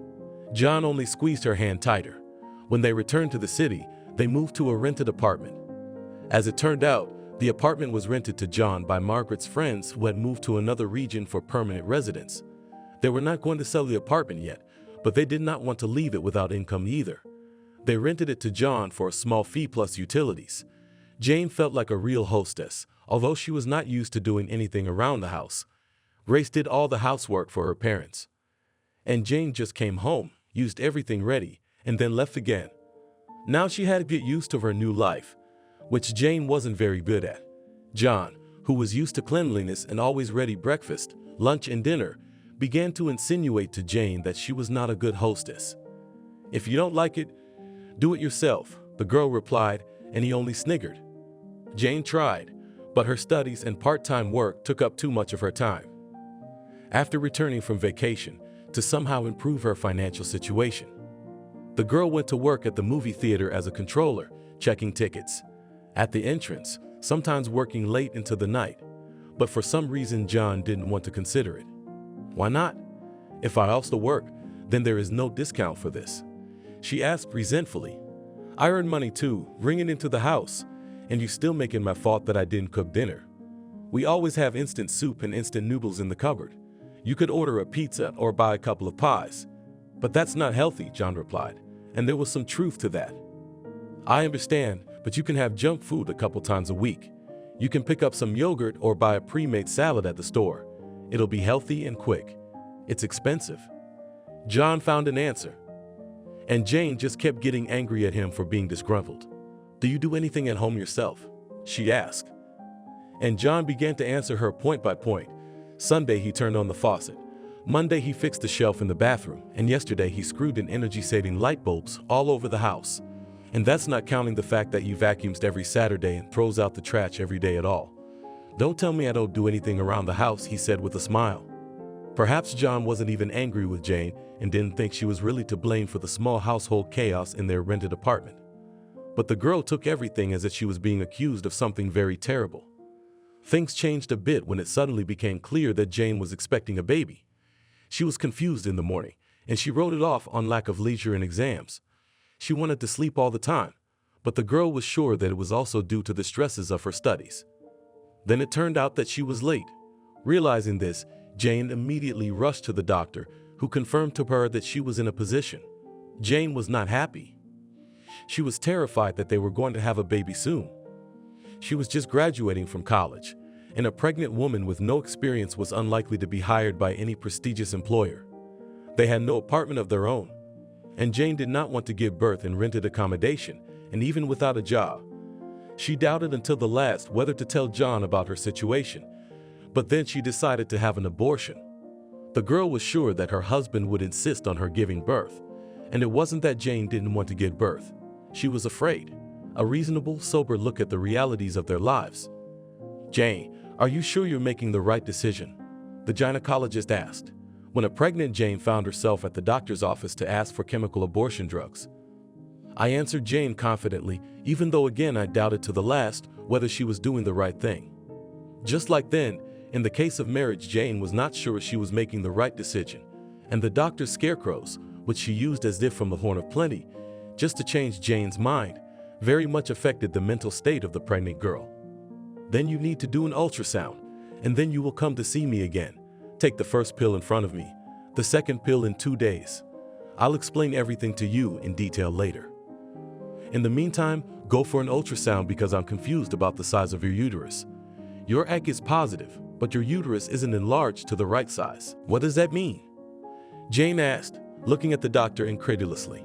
John only squeezed her hand tighter. When they returned to the city, they moved to a rented apartment. As it turned out, the apartment was rented to John by Margaret's friends who had moved to another region for permanent residence. They were not going to sell the apartment yet, but they did not want to leave it without income either. They rented it to John for a small fee plus utilities. Jane felt like a real hostess, although she was not used to doing anything around the house. Grace did all the housework for her parents. And Jane just came home, used everything ready, and then left again. Now she had to get used to her new life, which Jane wasn't very good at. John, who was used to cleanliness and always ready breakfast, lunch, and dinner, began to insinuate to Jane that she was not a good hostess. "If you don't like it, do it yourself," the girl replied, and he only sniggered. Jane tried, but her studies and part-time work took up too much of her time. After returning from vacation, to somehow improve her financial situation, the girl went to work at the movie theater as a controller, checking tickets. At the entrance, sometimes working late into the night, but for some reason John didn't want to consider it. "Why not? If I also work, then there is no discount for this," she asked resentfully. "I earn money too, bring it into the house, and you still making my fault that I didn't cook dinner. We always have instant soup and instant noodles in the cupboard. You could order a pizza or buy a couple of pies." "But that's not healthy," John replied, and there was some truth to that. "I understand, but you can have junk food a couple times a week. You can pick up some yogurt or buy a pre-made salad at the store. It'll be healthy and quick. It's expensive." John found an answer. And Jane just kept getting angry at him for being disgruntled. "Do you do anything at home yourself?" she asked. And John began to answer her point by point. Sunday he turned on the faucet. Monday he fixed the shelf in the bathroom, and yesterday he screwed in energy-saving light bulbs all over the house. And that's not counting the fact that he vacuums every Saturday and throws out the trash every day at all. Don't tell me I don't do anything around the house, he said with a smile. Perhaps John wasn't even angry with Jane and didn't think she was really to blame for the small household chaos in their rented apartment. But the girl took everything as if she was being accused of something very terrible. Things changed a bit when it suddenly became clear that Jane was expecting a baby. She was confused in the morning, and she wrote it off on lack of leisure in exams. She wanted to sleep all the time, but the girl was sure that it was also due to the stresses of her studies. Then it turned out that she was late. Realizing this, Jane immediately rushed to the doctor, who confirmed to her that she was in a position. Jane was not happy. She was terrified that they were going to have a baby soon. She was just graduating from college, and a pregnant woman with no experience was unlikely to be hired by any prestigious employer. They had no apartment of their own, and Jane did not want to give birth in rented accommodation, and even without a job. She doubted until the last whether to tell John about her situation, but then she decided to have an abortion. The girl was sure that her husband would insist on her giving birth, and it wasn't that Jane didn't want to give birth. She was afraid. A reasonable, sober look at the realities of their lives. "Jane, are you sure you're making the right decision?" the gynecologist asked, when a pregnant Jane found herself at the doctor's office to ask for chemical abortion drugs. I answered Jane confidently, even though again I doubted to the last whether she was doing the right thing. Just like then, in the case of marriage, Jane was not sure she was making the right decision, and the doctor's scarecrows, which she used as if from the horn of plenty, just to change Jane's mind, very much affected the mental state of the pregnant girl. "Then you need to do an ultrasound, and then you will come to see me again. Take the first pill in front of me, the second pill in 2 days. I'll explain everything to you in detail later. In the meantime, go for an ultrasound because I'm confused about the size of your uterus. Your egg is positive, but your uterus isn't enlarged to the right size." "What does that mean?" Jane asked, looking at the doctor incredulously.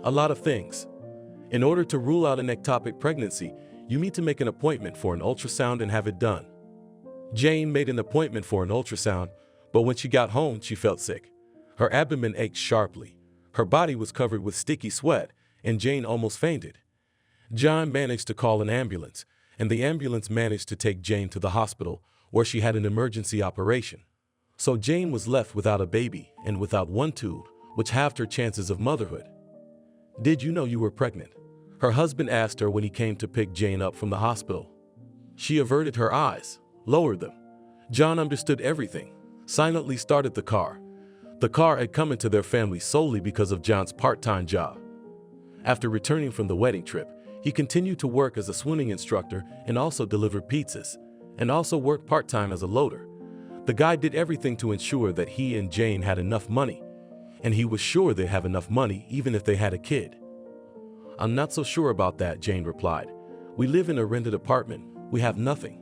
"A lot of things. In order to rule out an ectopic pregnancy, you need to make an appointment for an ultrasound and have it done." Jane made an appointment for an ultrasound, but when she got home, she felt sick. Her abdomen ached sharply. Her body was covered with sticky sweat, and Jane almost fainted. John managed to call an ambulance, and the ambulance managed to take Jane to the hospital, where she had an emergency operation. So Jane was left without a baby and without one tube, which halved her chances of motherhood. "Did you know you were pregnant?" her husband asked her when he came to pick Jane up from the hospital. She averted her eyes, lowered them. John understood everything, silently started the car. The car had come into their family solely because of John's part-time job. After returning from the wedding trip, he continued to work as a swimming instructor and also delivered pizzas, and also worked part-time as a loader. The guy did everything to ensure that he and Jane had enough money, and he was sure they'd have enough money even if they had a kid. "I'm not so sure about that," Jane replied. "We live in a rented apartment. We have nothing.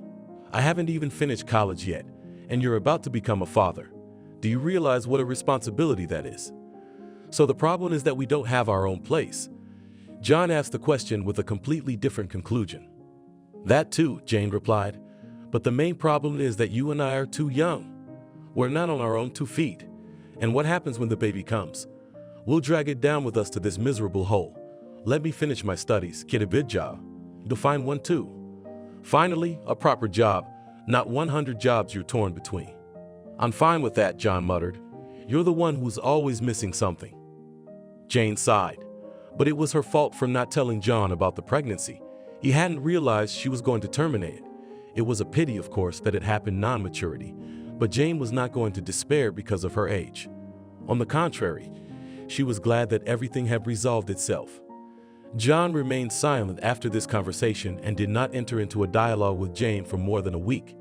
I haven't even finished college yet, and you're about to become a father. Do you realize what a responsibility that is? So the problem is that we don't have our own place." John asked the question with a completely different conclusion. "That too," Jane replied, "but the main problem is that you and I are too young. We're not on our own 2 feet. And what happens when the baby comes? We'll drag it down with us to this miserable hole. Let me finish my studies, get a good job. You'll find one too. Finally, a proper job, not 100 jobs you're torn between." "I'm fine with that," John muttered. "You're the one who's always missing something." Jane sighed, but it was her fault for not telling John about the pregnancy. He hadn't realized she was going to terminate it. It was a pity, of course, that it happened non-maturity, but Jane was not going to despair because of her age. On the contrary, she was glad that everything had resolved itself. John remained silent after this conversation and did not enter into a dialogue with Jane for more than a week.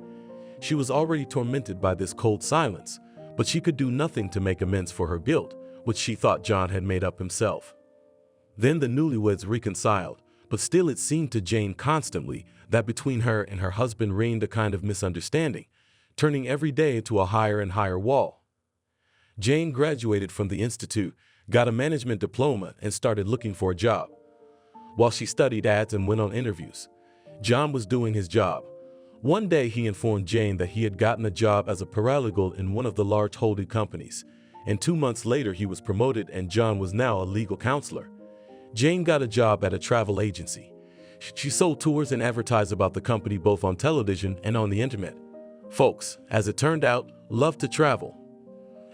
She was already tormented by this cold silence, but she could do nothing to make amends for her guilt, which she thought John had made up himself. Then the newlyweds reconciled, but still it seemed to Jane constantly that between her and her husband reigned a kind of misunderstanding, turning every day into a higher and higher wall. Jane graduated from the institute, got a management diploma, and started looking for a job. While she studied ads and went on interviews, John was doing his job. One day he informed Jane that he had gotten a job as a paralegal in one of the large holding companies, and 2 months later he was promoted and John was now a legal counselor. Jane got a job at a travel agency. She sold tours and advertised about the company both on television and on the internet. Folks, as it turned out, loved to travel.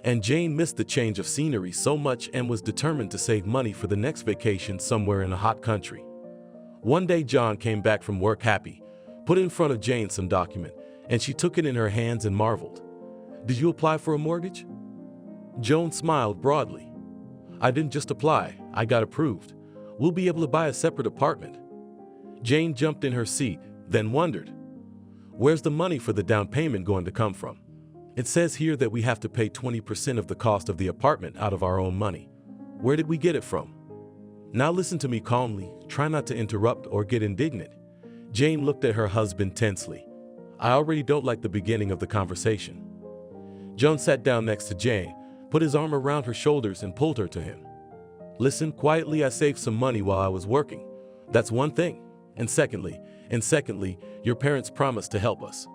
And Jane missed the change of scenery so much and was determined to save money for the next vacation somewhere in a hot country. One day John came back from work happy, put in front of Jane some document, and she took it in her hands and marveled. "Did you apply for a mortgage?" Joan smiled broadly. "I didn't just apply, I got approved. We'll be able to buy a separate apartment." Jane jumped in her seat, then wondered, "Where's the money for the down payment going to come from? It says here that we have to pay 20% of the cost of the apartment out of our own money. Where did we get it from?" "Now listen to me calmly, try not to interrupt or get indignant." Jane looked at her husband tensely. "I already don't like the beginning of the conversation." John sat down next to Jane, put his arm around her shoulders and pulled her to him. "Listen, quietly, I saved some money while I was working. That's one thing. And secondly, your parents promised to help us."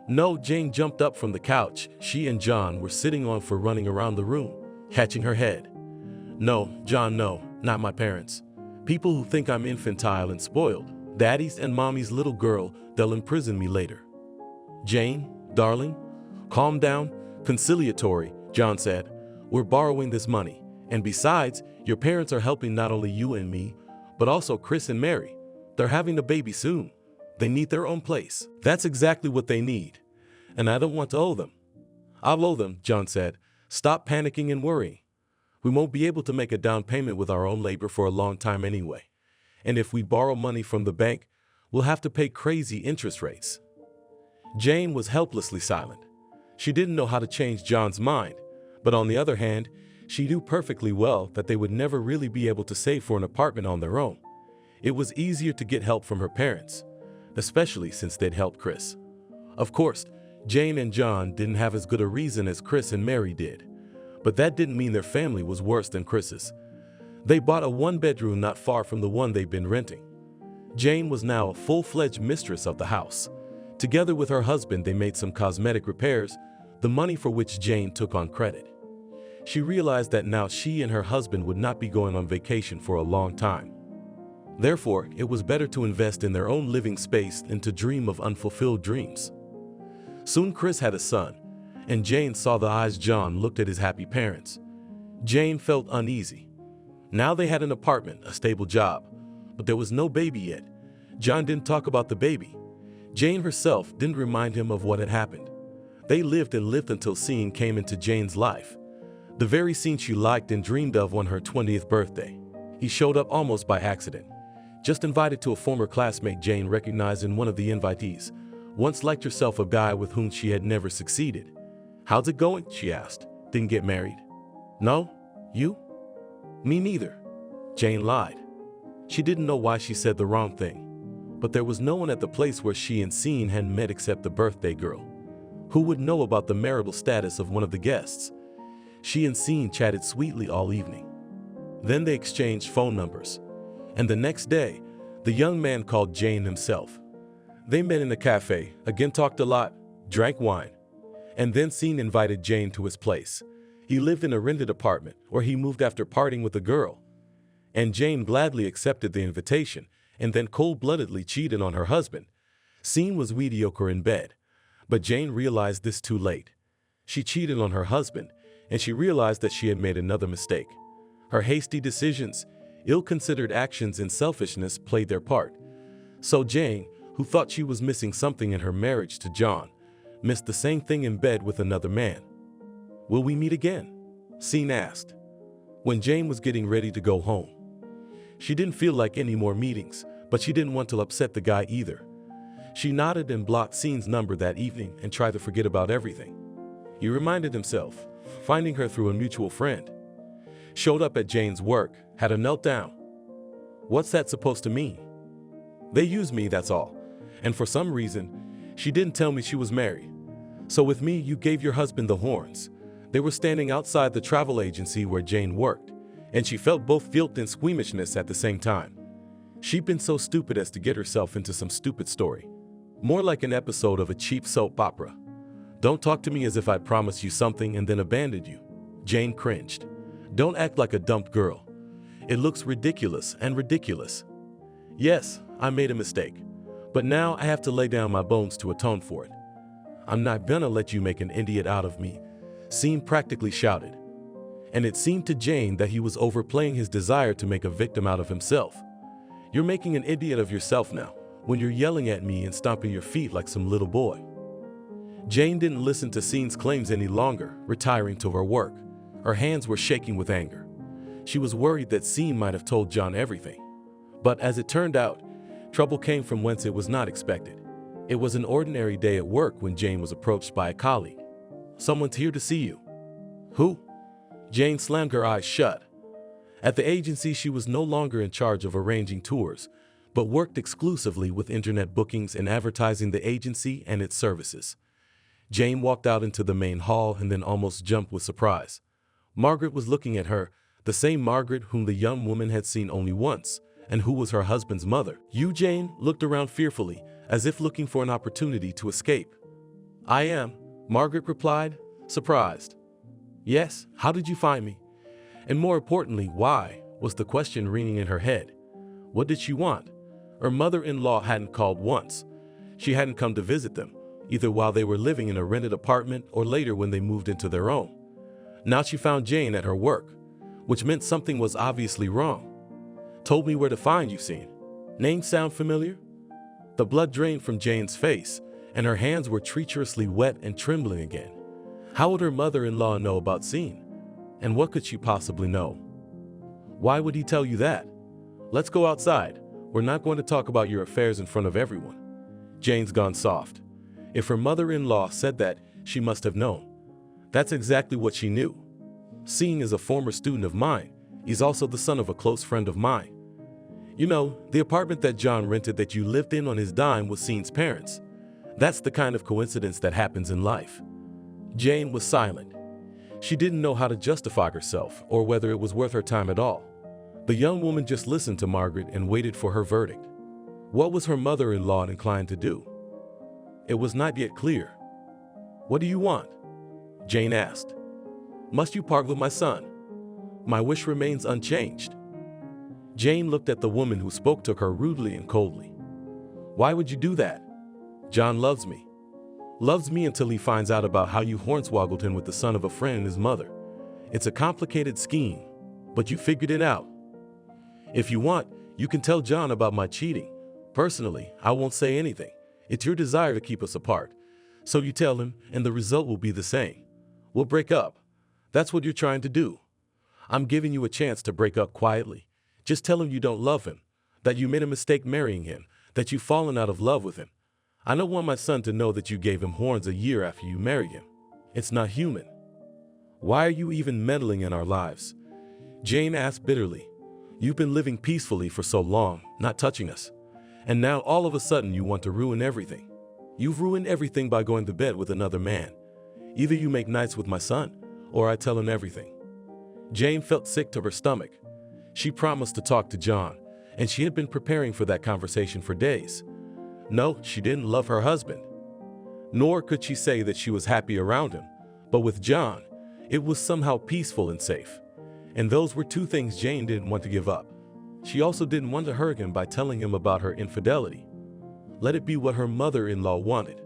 "No," Jane jumped up from the couch she and John were sitting on for running around the room, catching her head. "No, John, no, not my parents. People who think I'm infantile and spoiled, daddy's and mommy's little girl, they'll imprison me later." "Jane, darling, calm down, conciliatory," John said. "We're borrowing this money, and besides, your parents are helping not only you and me, but also Chris and Mary. They're having a baby soon. They need their own place." "That's exactly what they need, and I don't want to owe them." "I'll owe them," John said. "Stop panicking and worrying. We won't be able to make a down payment with our own labor for a long time anyway. And if we borrow money from the bank, we'll have to pay crazy interest rates." Jane was helplessly silent. She didn't know how to change John's mind, but on the other hand, she knew perfectly well that they would never really be able to save for an apartment on their own. It was easier to get help from her parents, especially since they'd helped Chris. Of course, Jane and John didn't have as good a reason as Chris and Mary did, but that didn't mean their family was worse than Chris's. They bought a one-bedroom not far from the one they'd been renting. Jane was now a full-fledged mistress of the house. Together with her husband, they made some cosmetic repairs, the money for which Jane took on credit. She realized that now she and her husband would not be going on vacation for a long time. Therefore, it was better to invest in their own living space than to dream of unfulfilled dreams. Soon Chris had a son, and Jane saw the eyes John looked at his happy parents. Jane felt uneasy. Now they had an apartment, a stable job, but there was no baby yet. John didn't talk about the baby. Jane herself didn't remind him of what had happened. They lived and lived until scene came into Jane's life. The very scene she liked and dreamed of on her 20th birthday. He showed up almost by accident. Just invited to a former classmate Jane recognized in one of the invitees. Once liked herself a guy with whom she had never succeeded. "How's it going?" she asked. "Didn't get married?" "No? You?" "Me neither." Jane lied. She didn't know why she said the wrong thing. But there was no one at the place where she and Scene had met except the birthday girl. Who would know about the marital status of one of the guests? She and Scene chatted sweetly all evening. Then they exchanged phone numbers. And the next day, the young man called Jane himself. They met in a cafe, again talked a lot, drank wine. And then Scene invited Jane to his place. He lived in a rented apartment, where he moved after parting with a girl. And Jane gladly accepted the invitation, and then cold-bloodedly cheated on her husband. Scene was mediocre in bed, but Jane realized this too late. She cheated on her husband, and she realized that she had made another mistake. Her hasty decisions, ill-considered actions, and selfishness played their part. So Jane, who thought she was missing something in her marriage to John, missed the same thing in bed with another man. "Will we meet again?" Scene asked. When Jane was getting ready to go home. She didn't feel like any more meetings, but she didn't want to upset the guy either. She nodded and blocked Scene's number that evening and tried to forget about everything. He reminded himself, finding her through a mutual friend. Showed up at Jane's work, had a meltdown. What's that supposed to mean? They used me, that's all. And for some reason, she didn't tell me she was married. So with me, you gave your husband the horns. They were standing outside the travel agency where Jane worked, and she felt both guilt and squeamishness at the same time. She'd been so stupid as to get herself into some stupid story. More like an episode of a cheap soap opera. Don't talk to me as if I'd promised you something and then abandoned you. Jane cringed. Don't act like a dumped girl. It looks ridiculous and ridiculous. Yes, I made a mistake, but now I have to lay down my bones to atone for it. I'm not gonna let you make an idiot out of me, Sean practically shouted. And it seemed to Jane that he was overplaying his desire to make a victim out of himself. You're making an idiot of yourself now, when you're yelling at me and stomping your feet like some little boy. Jane didn't listen to Sean's claims any longer, retiring to her work. Her hands were shaking with anger. She was worried that Sean might have told John everything. But as it turned out, trouble came from whence it was not expected. It was an ordinary day at work when Jane was approached by a colleague. "Someone's here to see you." "Who?" Jane slammed her eyes shut. At the agency, she was no longer in charge of arranging tours, but worked exclusively with internet bookings and advertising the agency and its services. Jane walked out into the main hall and then almost jumped with surprise. Margaret was looking at her, the same Margaret whom the young woman had seen only once, and who was her husband's mother. Jane looked around fearfully, as if looking for an opportunity to escape. "I am," Margaret replied, surprised. "Yes, how did you find me? And more importantly, why?" was the question ringing in her head. What did she want? Her mother-in-law hadn't called once. She hadn't come to visit them, either while they were living in a rented apartment or later when they moved into their own. Now she found Jane at her work, which meant something was obviously wrong. "Told me where to find you, Sean. Name sound familiar?" The blood drained from Jane's face, and her hands were treacherously wet and trembling again. How would her mother-in-law know about Sean? And what could she possibly know? "Why would he tell you that? Let's go outside. We're not going to talk about your affairs in front of everyone." Jane's gone soft. If her mother-in-law said that, she must have known. That's exactly what she knew. Sean is a former student of mine. He's also the son of a close friend of mine. You know, the apartment that John rented that you lived in on his dime was Sean's parents. That's the kind of coincidence that happens in life. Jane was silent. She didn't know how to justify herself or whether it was worth her time at all. The young woman just listened to Margaret and waited for her verdict. What was her mother-in-law inclined to do? It was not yet clear. "What do you want?" Jane asked. "Must you part with my son? My wish remains unchanged." Jane looked at the woman who spoke to her rudely and coldly. "Why would you do that?" "John loves me. Loves me until he finds out about how you hornswoggled him with the son of a friend and his mother. It's a complicated scheme, but you figured it out. If you want, you can tell John about my cheating. Personally, I won't say anything. It's your desire to keep us apart. So you tell him, and the result will be the same. We'll break up. That's what you're trying to do. I'm giving you a chance to break up quietly. Just tell him you don't love him, that you made a mistake marrying him, that you've fallen out of love with him. I don't want my son to know that you gave him horns a year after you married him. It's not human. Why are you even meddling in our lives?" Jane asked bitterly. "You've been living peacefully for so long, not touching us. And now all of a sudden you want to ruin everything. You've ruined everything by going to bed with another man. Either you make nights with my son, or I tell him everything." Jane felt sick to her stomach. She promised to talk to John, and she had been preparing for that conversation for days. No, she didn't love her husband. Nor could she say that she was happy around him. But with John, it was somehow peaceful and safe. And those were two things Jane didn't want to give up. She also didn't want to hurt him by telling him about her infidelity. Let it be what her mother-in-law wanted.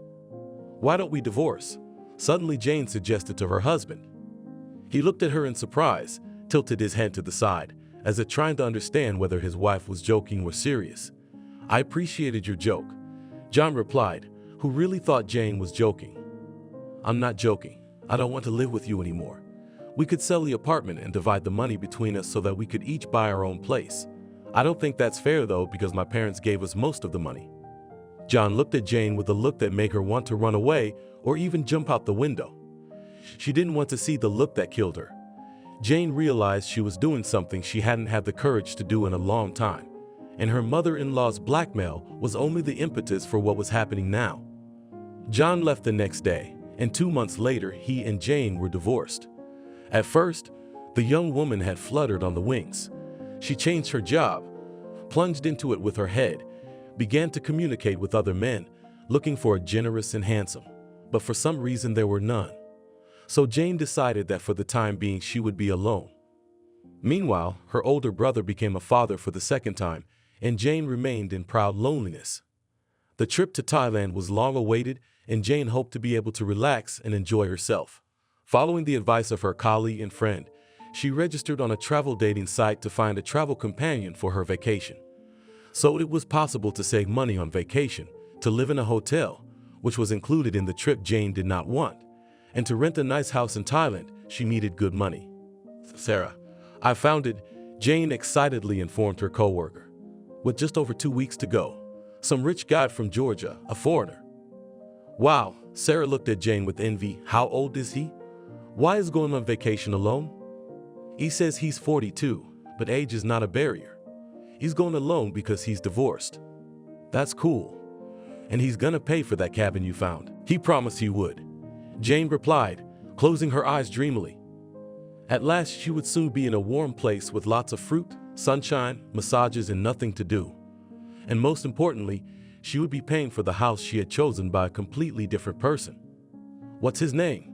"Why don't we divorce?" Suddenly Jane suggested to her husband. He looked at her in surprise, tilted his head to the side, as if trying to understand whether his wife was joking or serious. "I appreciated your joke," John replied, who really thought Jane was joking. "I'm not joking. I don't want to live with you anymore. We could sell the apartment and divide the money between us so that we could each buy our own place. I don't think that's fair though, because my parents gave us most of the money." John looked at Jane with a look that made her want to run away or even jump out the window. She didn't want to see the look that killed her. Jane realized she was doing something she hadn't had the courage to do in a long time, and her mother-in-law's blackmail was only the impetus for what was happening now. John left the next day, and 2 months later he and Jane were divorced. At first, the young woman had fluttered on the wings. She changed her job, plunged into it with her head, began to communicate with other men, looking for a generous and handsome, but for some reason there were none. So Jane decided that for the time being she would be alone. Meanwhile, her older brother became a father for the second time, and Jane remained in proud loneliness. The trip to Thailand was long awaited, and Jane hoped to be able to relax and enjoy herself. Following the advice of her colleague and friend, she registered on a travel dating site to find a travel companion for her vacation. So it was possible to save money on vacation, to live in a hotel, which was included in the trip Jane did not want, and to rent a nice house in Thailand. She needed good money. "Sarah, I found it," Jane excitedly informed her coworker. With just over 2 weeks to go, some rich guy from Georgia, a foreigner. Wow, Sarah looked at Jane with envy. How old is he? Why is he going on vacation alone? He says he's 42, but age is not a barrier. He's going alone because he's divorced. That's cool. And he's gonna pay for that cabin you found. He promised he would. Jane replied, closing her eyes dreamily. At last, she would soon be in a warm place with lots of fruit, sunshine, massages, and nothing to do. And most importantly, she would be paying for the house she had chosen by a completely different person. What's his name?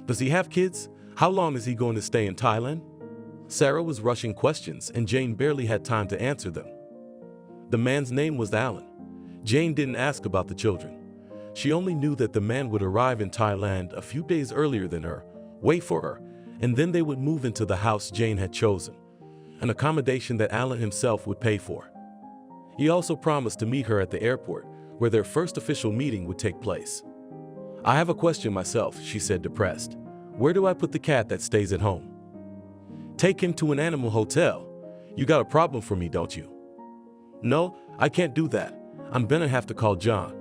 Does he have kids? How long is he going to stay in Thailand? Sarah was rushing questions, and Jane barely had time to answer them. The man's name was Alan. Jane didn't ask about the children. She only knew that the man would arrive in Thailand a few days earlier than her, wait for her, and then they would move into the house Jane had chosen, an accommodation that Alan himself would pay for. He also promised to meet her at the airport, where their first official meeting would take place. "I have a question myself," she said, depressed. "Where do I put the cat that stays at home?" "Take him to an animal hotel. You got a problem for me, don't you?" "No, I can't do that. I'm gonna have to call John."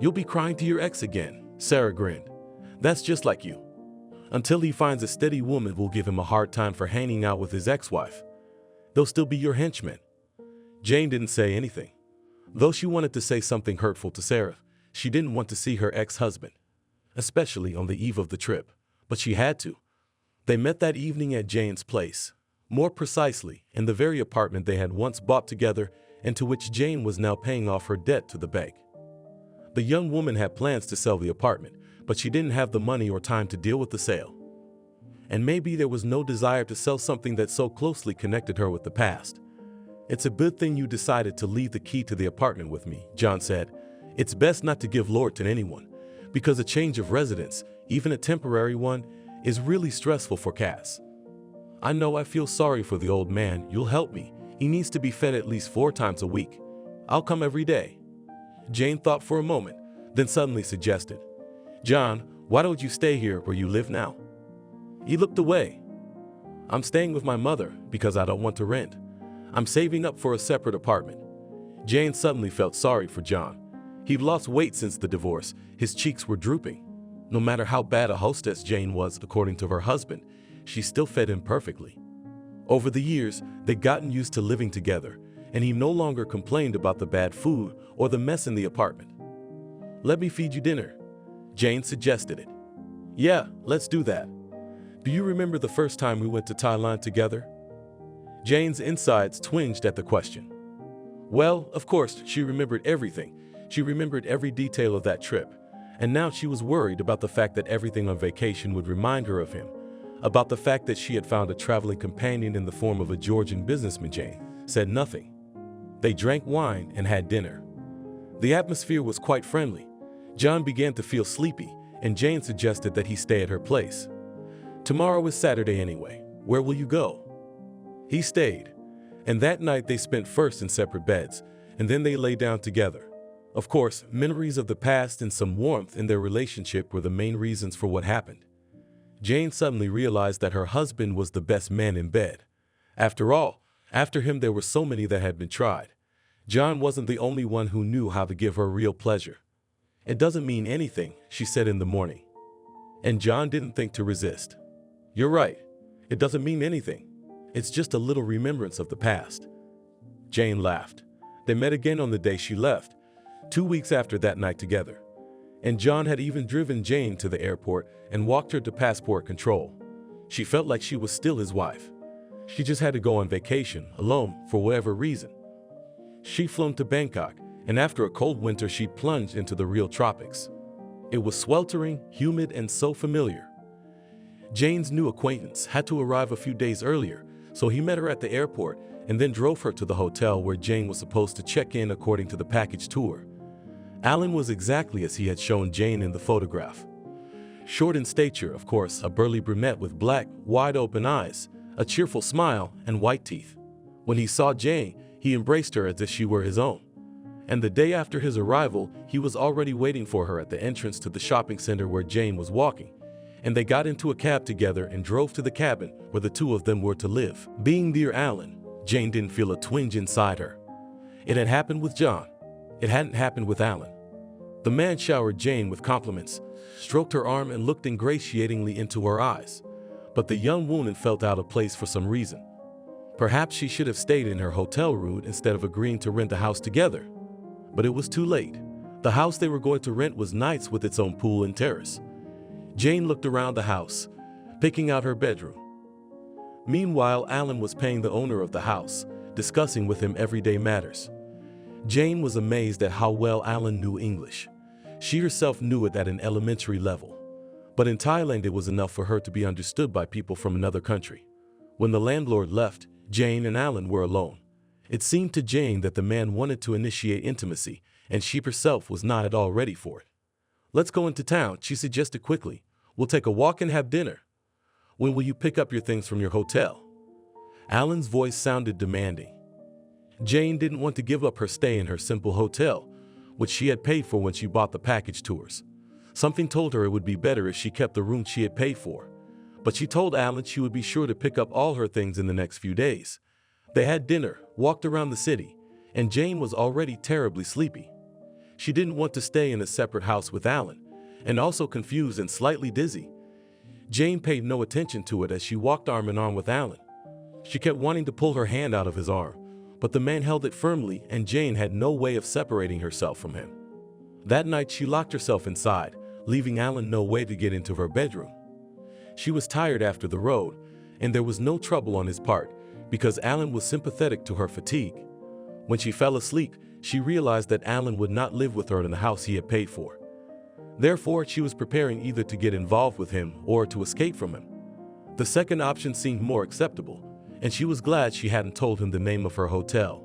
"You'll be crying to your ex again," Sarah grinned. "That's just like you. Until he finds a steady woman who'll give him a hard time for hanging out with his ex-wife. They'll still be your henchmen." Jane didn't say anything. Though she wanted to say something hurtful to Sarah, she didn't want to see her ex-husband, especially on the eve of the trip, but she had to. They met that evening at Jane's place, more precisely, in the very apartment they had once bought together and to which Jane was now paying off her debt to the bank. The young woman had plans to sell the apartment, but she didn't have the money or time to deal with the sale. And maybe there was no desire to sell something that so closely connected her with the past. "It's a good thing you decided to leave the key to the apartment with me," John said. "It's best not to give Lord to anyone, because a change of residence, even a temporary one, is really stressful for Cass. I know I feel sorry for the old man. You'll help me. He needs to be fed at least 4 times a week. I'll come every day." Jane thought for a moment, then suddenly suggested, "John, why don't you stay here where you live now?" He looked away. "I'm staying with my mother because I don't want to rent. I'm saving up for a separate apartment." Jane suddenly felt sorry for John. He'd lost weight since the divorce. His cheeks were drooping. No matter how bad a hostess Jane was, according to her husband, she still fed him perfectly. Over the years, they'd gotten used to living together, and he no longer complained about the bad food or the mess in the apartment. "Let me feed you dinner," Jane suggested it. "Yeah, let's do that. Do you remember the first time we went to Thailand together?" Jane's insides twinged at the question. Well, of course, she remembered everything. She remembered every detail of that trip. And now she was worried about the fact that everything on vacation would remind her of him, about the fact that she had found a traveling companion in the form of a Georgian businessman. Jane said nothing. They drank wine and had dinner. The atmosphere was quite friendly. John began to feel sleepy, and Jane suggested that he stay at her place. "Tomorrow is Saturday anyway. Where will you go?" He stayed, and that night they spent first in separate beds, and then they lay down together. Of course, memories of the past and some warmth in their relationship were the main reasons for what happened. Jane suddenly realized that her husband was the best man in bed. After all, after him there were so many that had been tried. John wasn't the only one who knew how to give her real pleasure. "It doesn't mean anything," she said in the morning. And John didn't think to resist. "You're right. It doesn't mean anything. It's just a little remembrance of the past." Jane laughed. They met again on the day she left, 2 weeks after that night together. And John had even driven Jane to the airport and walked her to passport control. She felt like she was still his wife. She just had to go on vacation, alone, for whatever reason. She'd flown to Bangkok, and after a cold winter she plunged into the real tropics. It was sweltering, humid, and so familiar. Jane's new acquaintance had to arrive a few days earlier, so he met her at the airport and then drove her to the hotel where Jane was supposed to check in according to the package tour. Alan was exactly as he had shown Jane in the photograph. Short in stature, of course, a burly brunette with black, wide-open eyes, a cheerful smile, and white teeth. When he saw Jane, he embraced her as if she were his own. And the day after his arrival, he was already waiting for her at the entrance to the shopping center where Jane was walking, and they got into a cab together and drove to the cabin where the two of them were to live. Being near Alan, Jane didn't feel a twinge inside her. It had happened with John. It hadn't happened with Alan. The man showered Jane with compliments, stroked her arm, and looked ingratiatingly into her eyes. But the young woman felt out of place for some reason. Perhaps she should have stayed in her hotel room instead of agreeing to rent a house together. But it was too late. The house they were going to rent was nice with its own pool and terrace. Jane looked around the house, picking out her bedroom. Meanwhile, Alan was paying the owner of the house, discussing with him everyday matters. Jane was amazed at how well Alan knew English. She herself knew it at an elementary level. But in Thailand, it was enough for her to be understood by people from another country. When the landlord left, Jane and Alan were alone. It seemed to Jane that the man wanted to initiate intimacy, and she herself was not at all ready for it. "Let's go into town," she suggested quickly. "We'll take a walk and have dinner. When will you pick up your things from your hotel?" Alan's voice sounded demanding. Jane didn't want to give up her stay in her simple hotel, which she had paid for when she bought the package tours. Something told her it would be better if she kept the room she had paid for. But she told Alan she would be sure to pick up all her things in the next few days. They had dinner, walked around the city, and Jane was already terribly sleepy. She didn't want to stay in a separate house with Alan, and also confused and slightly dizzy. Jane paid no attention to it as she walked arm in arm with Alan. She kept wanting to pull her hand out of his arm, but the man held it firmly, and Jane had no way of separating herself from him. That night she locked herself inside, leaving Alan no way to get into her bedroom. She was tired after the road, and there was no trouble on his part, because Alan was sympathetic to her fatigue. When she fell asleep, she realized that Alan would not live with her in the house he had paid for. Therefore, she was preparing either to get involved with him or to escape from him. The second option seemed more acceptable, and she was glad she hadn't told him the name of her hotel.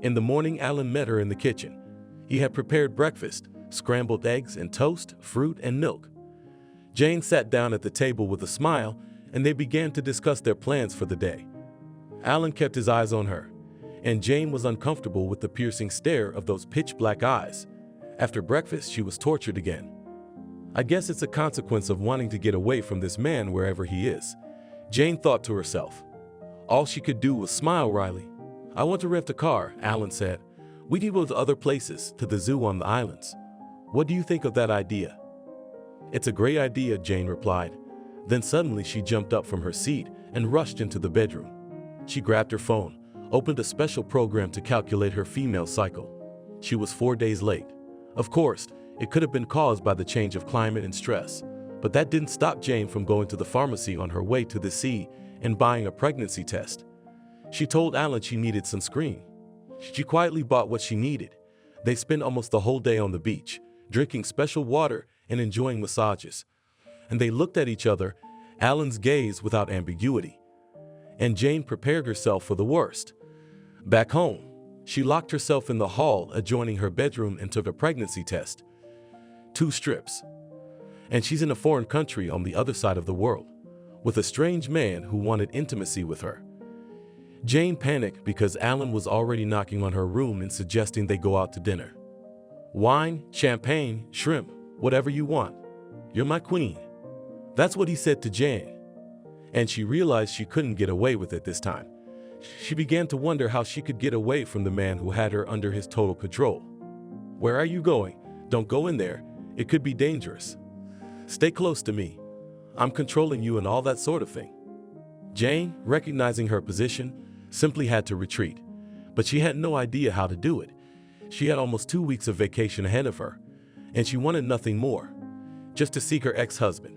In the morning, Alan met her in the kitchen. He had prepared breakfast, scrambled eggs and toast, fruit and milk. Jane sat down at the table with a smile, and they began to discuss their plans for the day. Alan kept his eyes on her, and Jane was uncomfortable with the piercing stare of those pitch-black eyes. After breakfast, she was tortured again. "I guess it's a consequence of wanting to get away from this man wherever he is," Jane thought to herself. All she could do was smile wryly. "I want to rent a car," Alan said. "We can go to other places, to the zoo on the islands. What do you think of that idea?" "It's a great idea," Jane replied. Then suddenly she jumped up from her seat and rushed into the bedroom. She grabbed her phone, opened a special program to calculate her female cycle. She was 4 days late. Of course, it could have been caused by the change of climate and stress, but that didn't stop Jane from going to the pharmacy on her way to the sea and buying a pregnancy test. She told Alan she needed sunscreen. She quietly bought what she needed. They spent almost the whole day on the beach, drinking special water and enjoying massages. And they looked at each other, Alan's gaze without ambiguity. And Jane prepared herself for the worst. Back home, she locked herself in the hall adjoining her bedroom and took a pregnancy test. 2 strips. And she's in a foreign country on the other side of the world, with a strange man who wanted intimacy with her. Jane panicked because Alan was already knocking on her room and suggesting they go out to dinner. "Wine, champagne, shrimp, whatever you want. You're my queen." That's what he said to Jane. And she realized she couldn't get away with it this time. She began to wonder how she could get away from the man who had her under his total control. "Where are you going? Don't go in there. It could be dangerous. Stay close to me. I'm controlling you," and all that sort of thing. Jane, recognizing her position, simply had to retreat. But she had no idea how to do it. She had almost 2 weeks of vacation ahead of her, and she wanted nothing more, just to seek her ex-husband.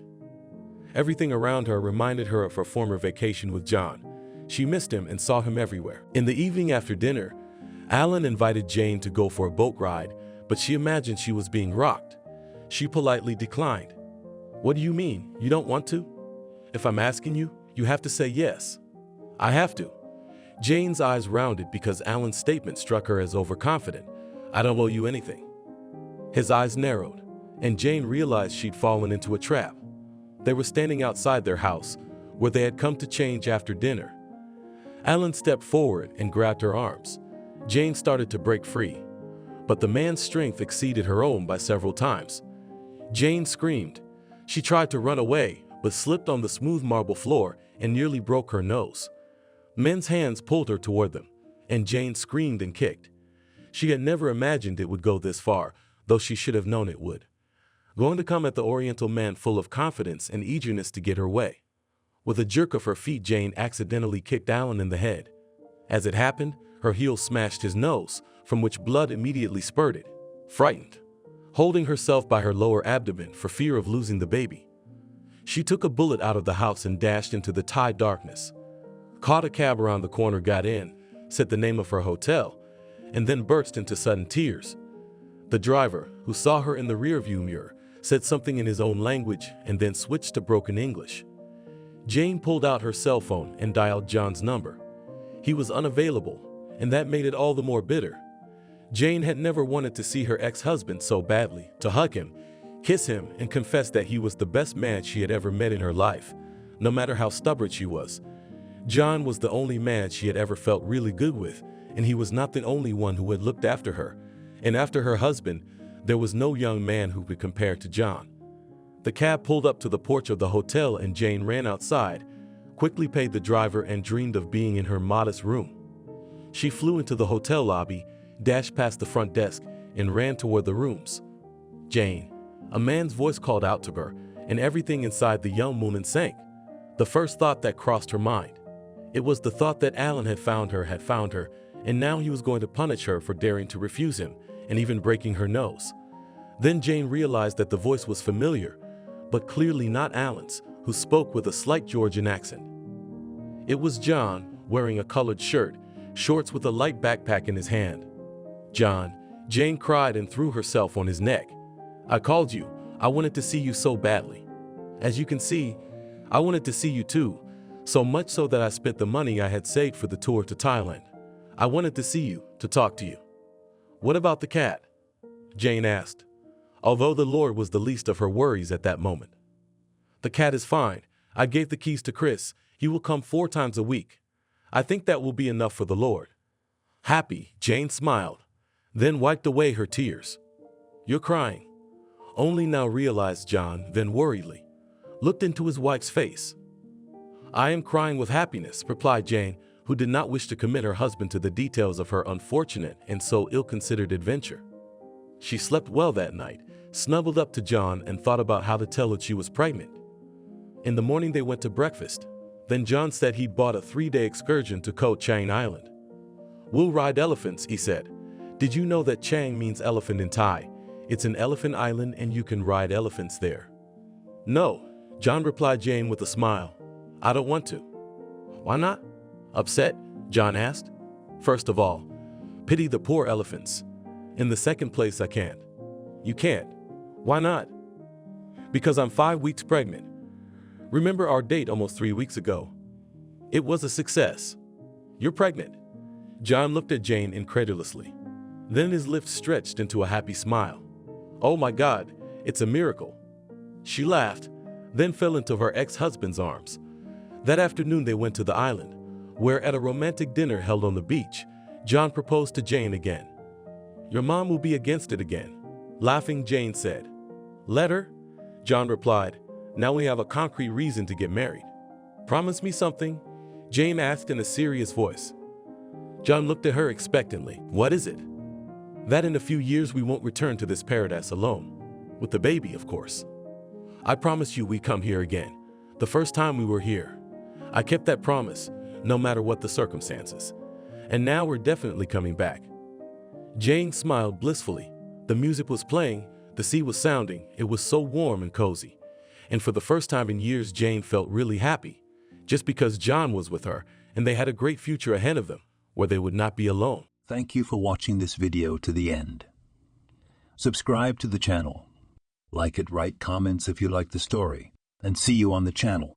Everything around her reminded her of her former vacation with John. She missed him and saw him everywhere. In the evening after dinner, Alan invited Jane to go for a boat ride, but she imagined she was being rocked. She politely declined. "What do you mean? You don't want to? If I'm asking you, you have to say yes." I have to. Jane's eyes rounded because Alan's statement struck her as overconfident. I don't owe you anything. His eyes narrowed, and Jane realized she'd fallen into a trap. They were standing outside their house, where they had come to change after dinner. Alan stepped forward and grabbed her arms. Jane started to break free, but the man's strength exceeded her own by several times. Jane screamed. She tried to run away, but slipped on the smooth marble floor and nearly broke her nose. Men's hands pulled her toward them, and Jane screamed and kicked. She had never imagined it would go this far, though she should have known it would. Going to come at the Oriental man full of confidence and eagerness to get her way. With a jerk of her feet, Jane accidentally kicked Alan in the head. As it happened, her heel smashed his nose, from which blood immediately spurted. Frightened, holding herself by her lower abdomen for fear of losing the baby, she took a bullet out of the house and dashed into the Thai darkness. Caught a cab around the corner, got in, said the name of her hotel, and then burst into sudden tears. The driver, who saw her in the rearview mirror, said something in his own language and then switched to broken English. Jane pulled out her cell phone and dialed John's number. He was unavailable, and that made it all the more bitter. Jane had never wanted to see her ex-husband so badly, to hug him, kiss him, and confess that he was the best man she had ever met in her life, no matter how stubborn she was. John was the only man she had ever felt really good with, and he was not the only one who had looked after her. And after her husband, there was no young man who could compare to John. The cab pulled up to the porch of the hotel, and Jane ran outside, quickly paid the driver, and dreamed of being in her modest room. She flew into the hotel lobby, dashed past the front desk, and ran toward the rooms. Jane. A man's voice called out to her, and everything inside the young woman sank. The first thought that crossed her mind. It was the thought that Alan had found her, and now he was going to punish her for daring to refuse him, and even breaking her nose. Then Jane realized that the voice was familiar, but clearly not Alan's, who spoke with a slight Georgian accent. It was John, wearing a colored shirt, shorts with a light backpack in his hand. John, Jane cried and threw herself on his neck. I called you. I wanted to see you so badly. As you can see, I wanted to see you too, so much so that I spent the money I had saved for the tour to Thailand. I wanted to see you, to talk to you. What about the cat? Jane asked, although the Lord was the least of her worries at that moment. The cat is fine. I gave the keys to Chris. He will come 4 times a week. I think that will be enough for the Lord. Happy, Jane smiled, then wiped away her tears. You're crying. Only now realized John, then worriedly looked into his wife's face. I am crying with happiness, replied Jane, who did not wish to commit her husband to the details of her unfortunate and so ill-considered adventure. She slept well that night, snuggled up to John, and thought about how to tell that she was pregnant. In the morning they went to breakfast. Then John said he'd bought a 3-day excursion to Koh Chang Island. We'll ride elephants, he said. Did you know that Chang means elephant in Thai? It's an elephant island and you can ride elephants there. No, John replied Jane with a smile. I don't want to. Why not? Upset? John asked. First of all, pity the poor elephants. In the second place, I can't. You can't. Why not? Because I'm 5 weeks pregnant. Remember our date almost 3 weeks ago? It was a success. You're pregnant. John looked at Jane incredulously. Then his lips stretched into a happy smile. Oh my God, it's a miracle. She laughed, then fell into her ex-husband's arms. That afternoon they went to the island, where at a romantic dinner held on the beach, John proposed to Jane again. Your mom will be against it again. Laughing, Jane said. Let her, John replied. Now we have a concrete reason to get married. Promise me something? Jane asked in a serious voice. John looked at her expectantly. What is it? That in a few years we won't return to this paradise alone. With the baby, of course. I promise you we come here again. The first time we were here. I kept that promise, no matter what the circumstances. And now we're definitely coming back. Jane smiled blissfully. The music was playing, the sea was sounding, it was so warm and cozy. And for the first time in years, Jane felt really happy, just because John was with her, and they had a great future ahead of them, where they would not be alone. Thank you for watching this video to the end. Subscribe to the channel. Like it, write comments if you like the story, and see you on the channel.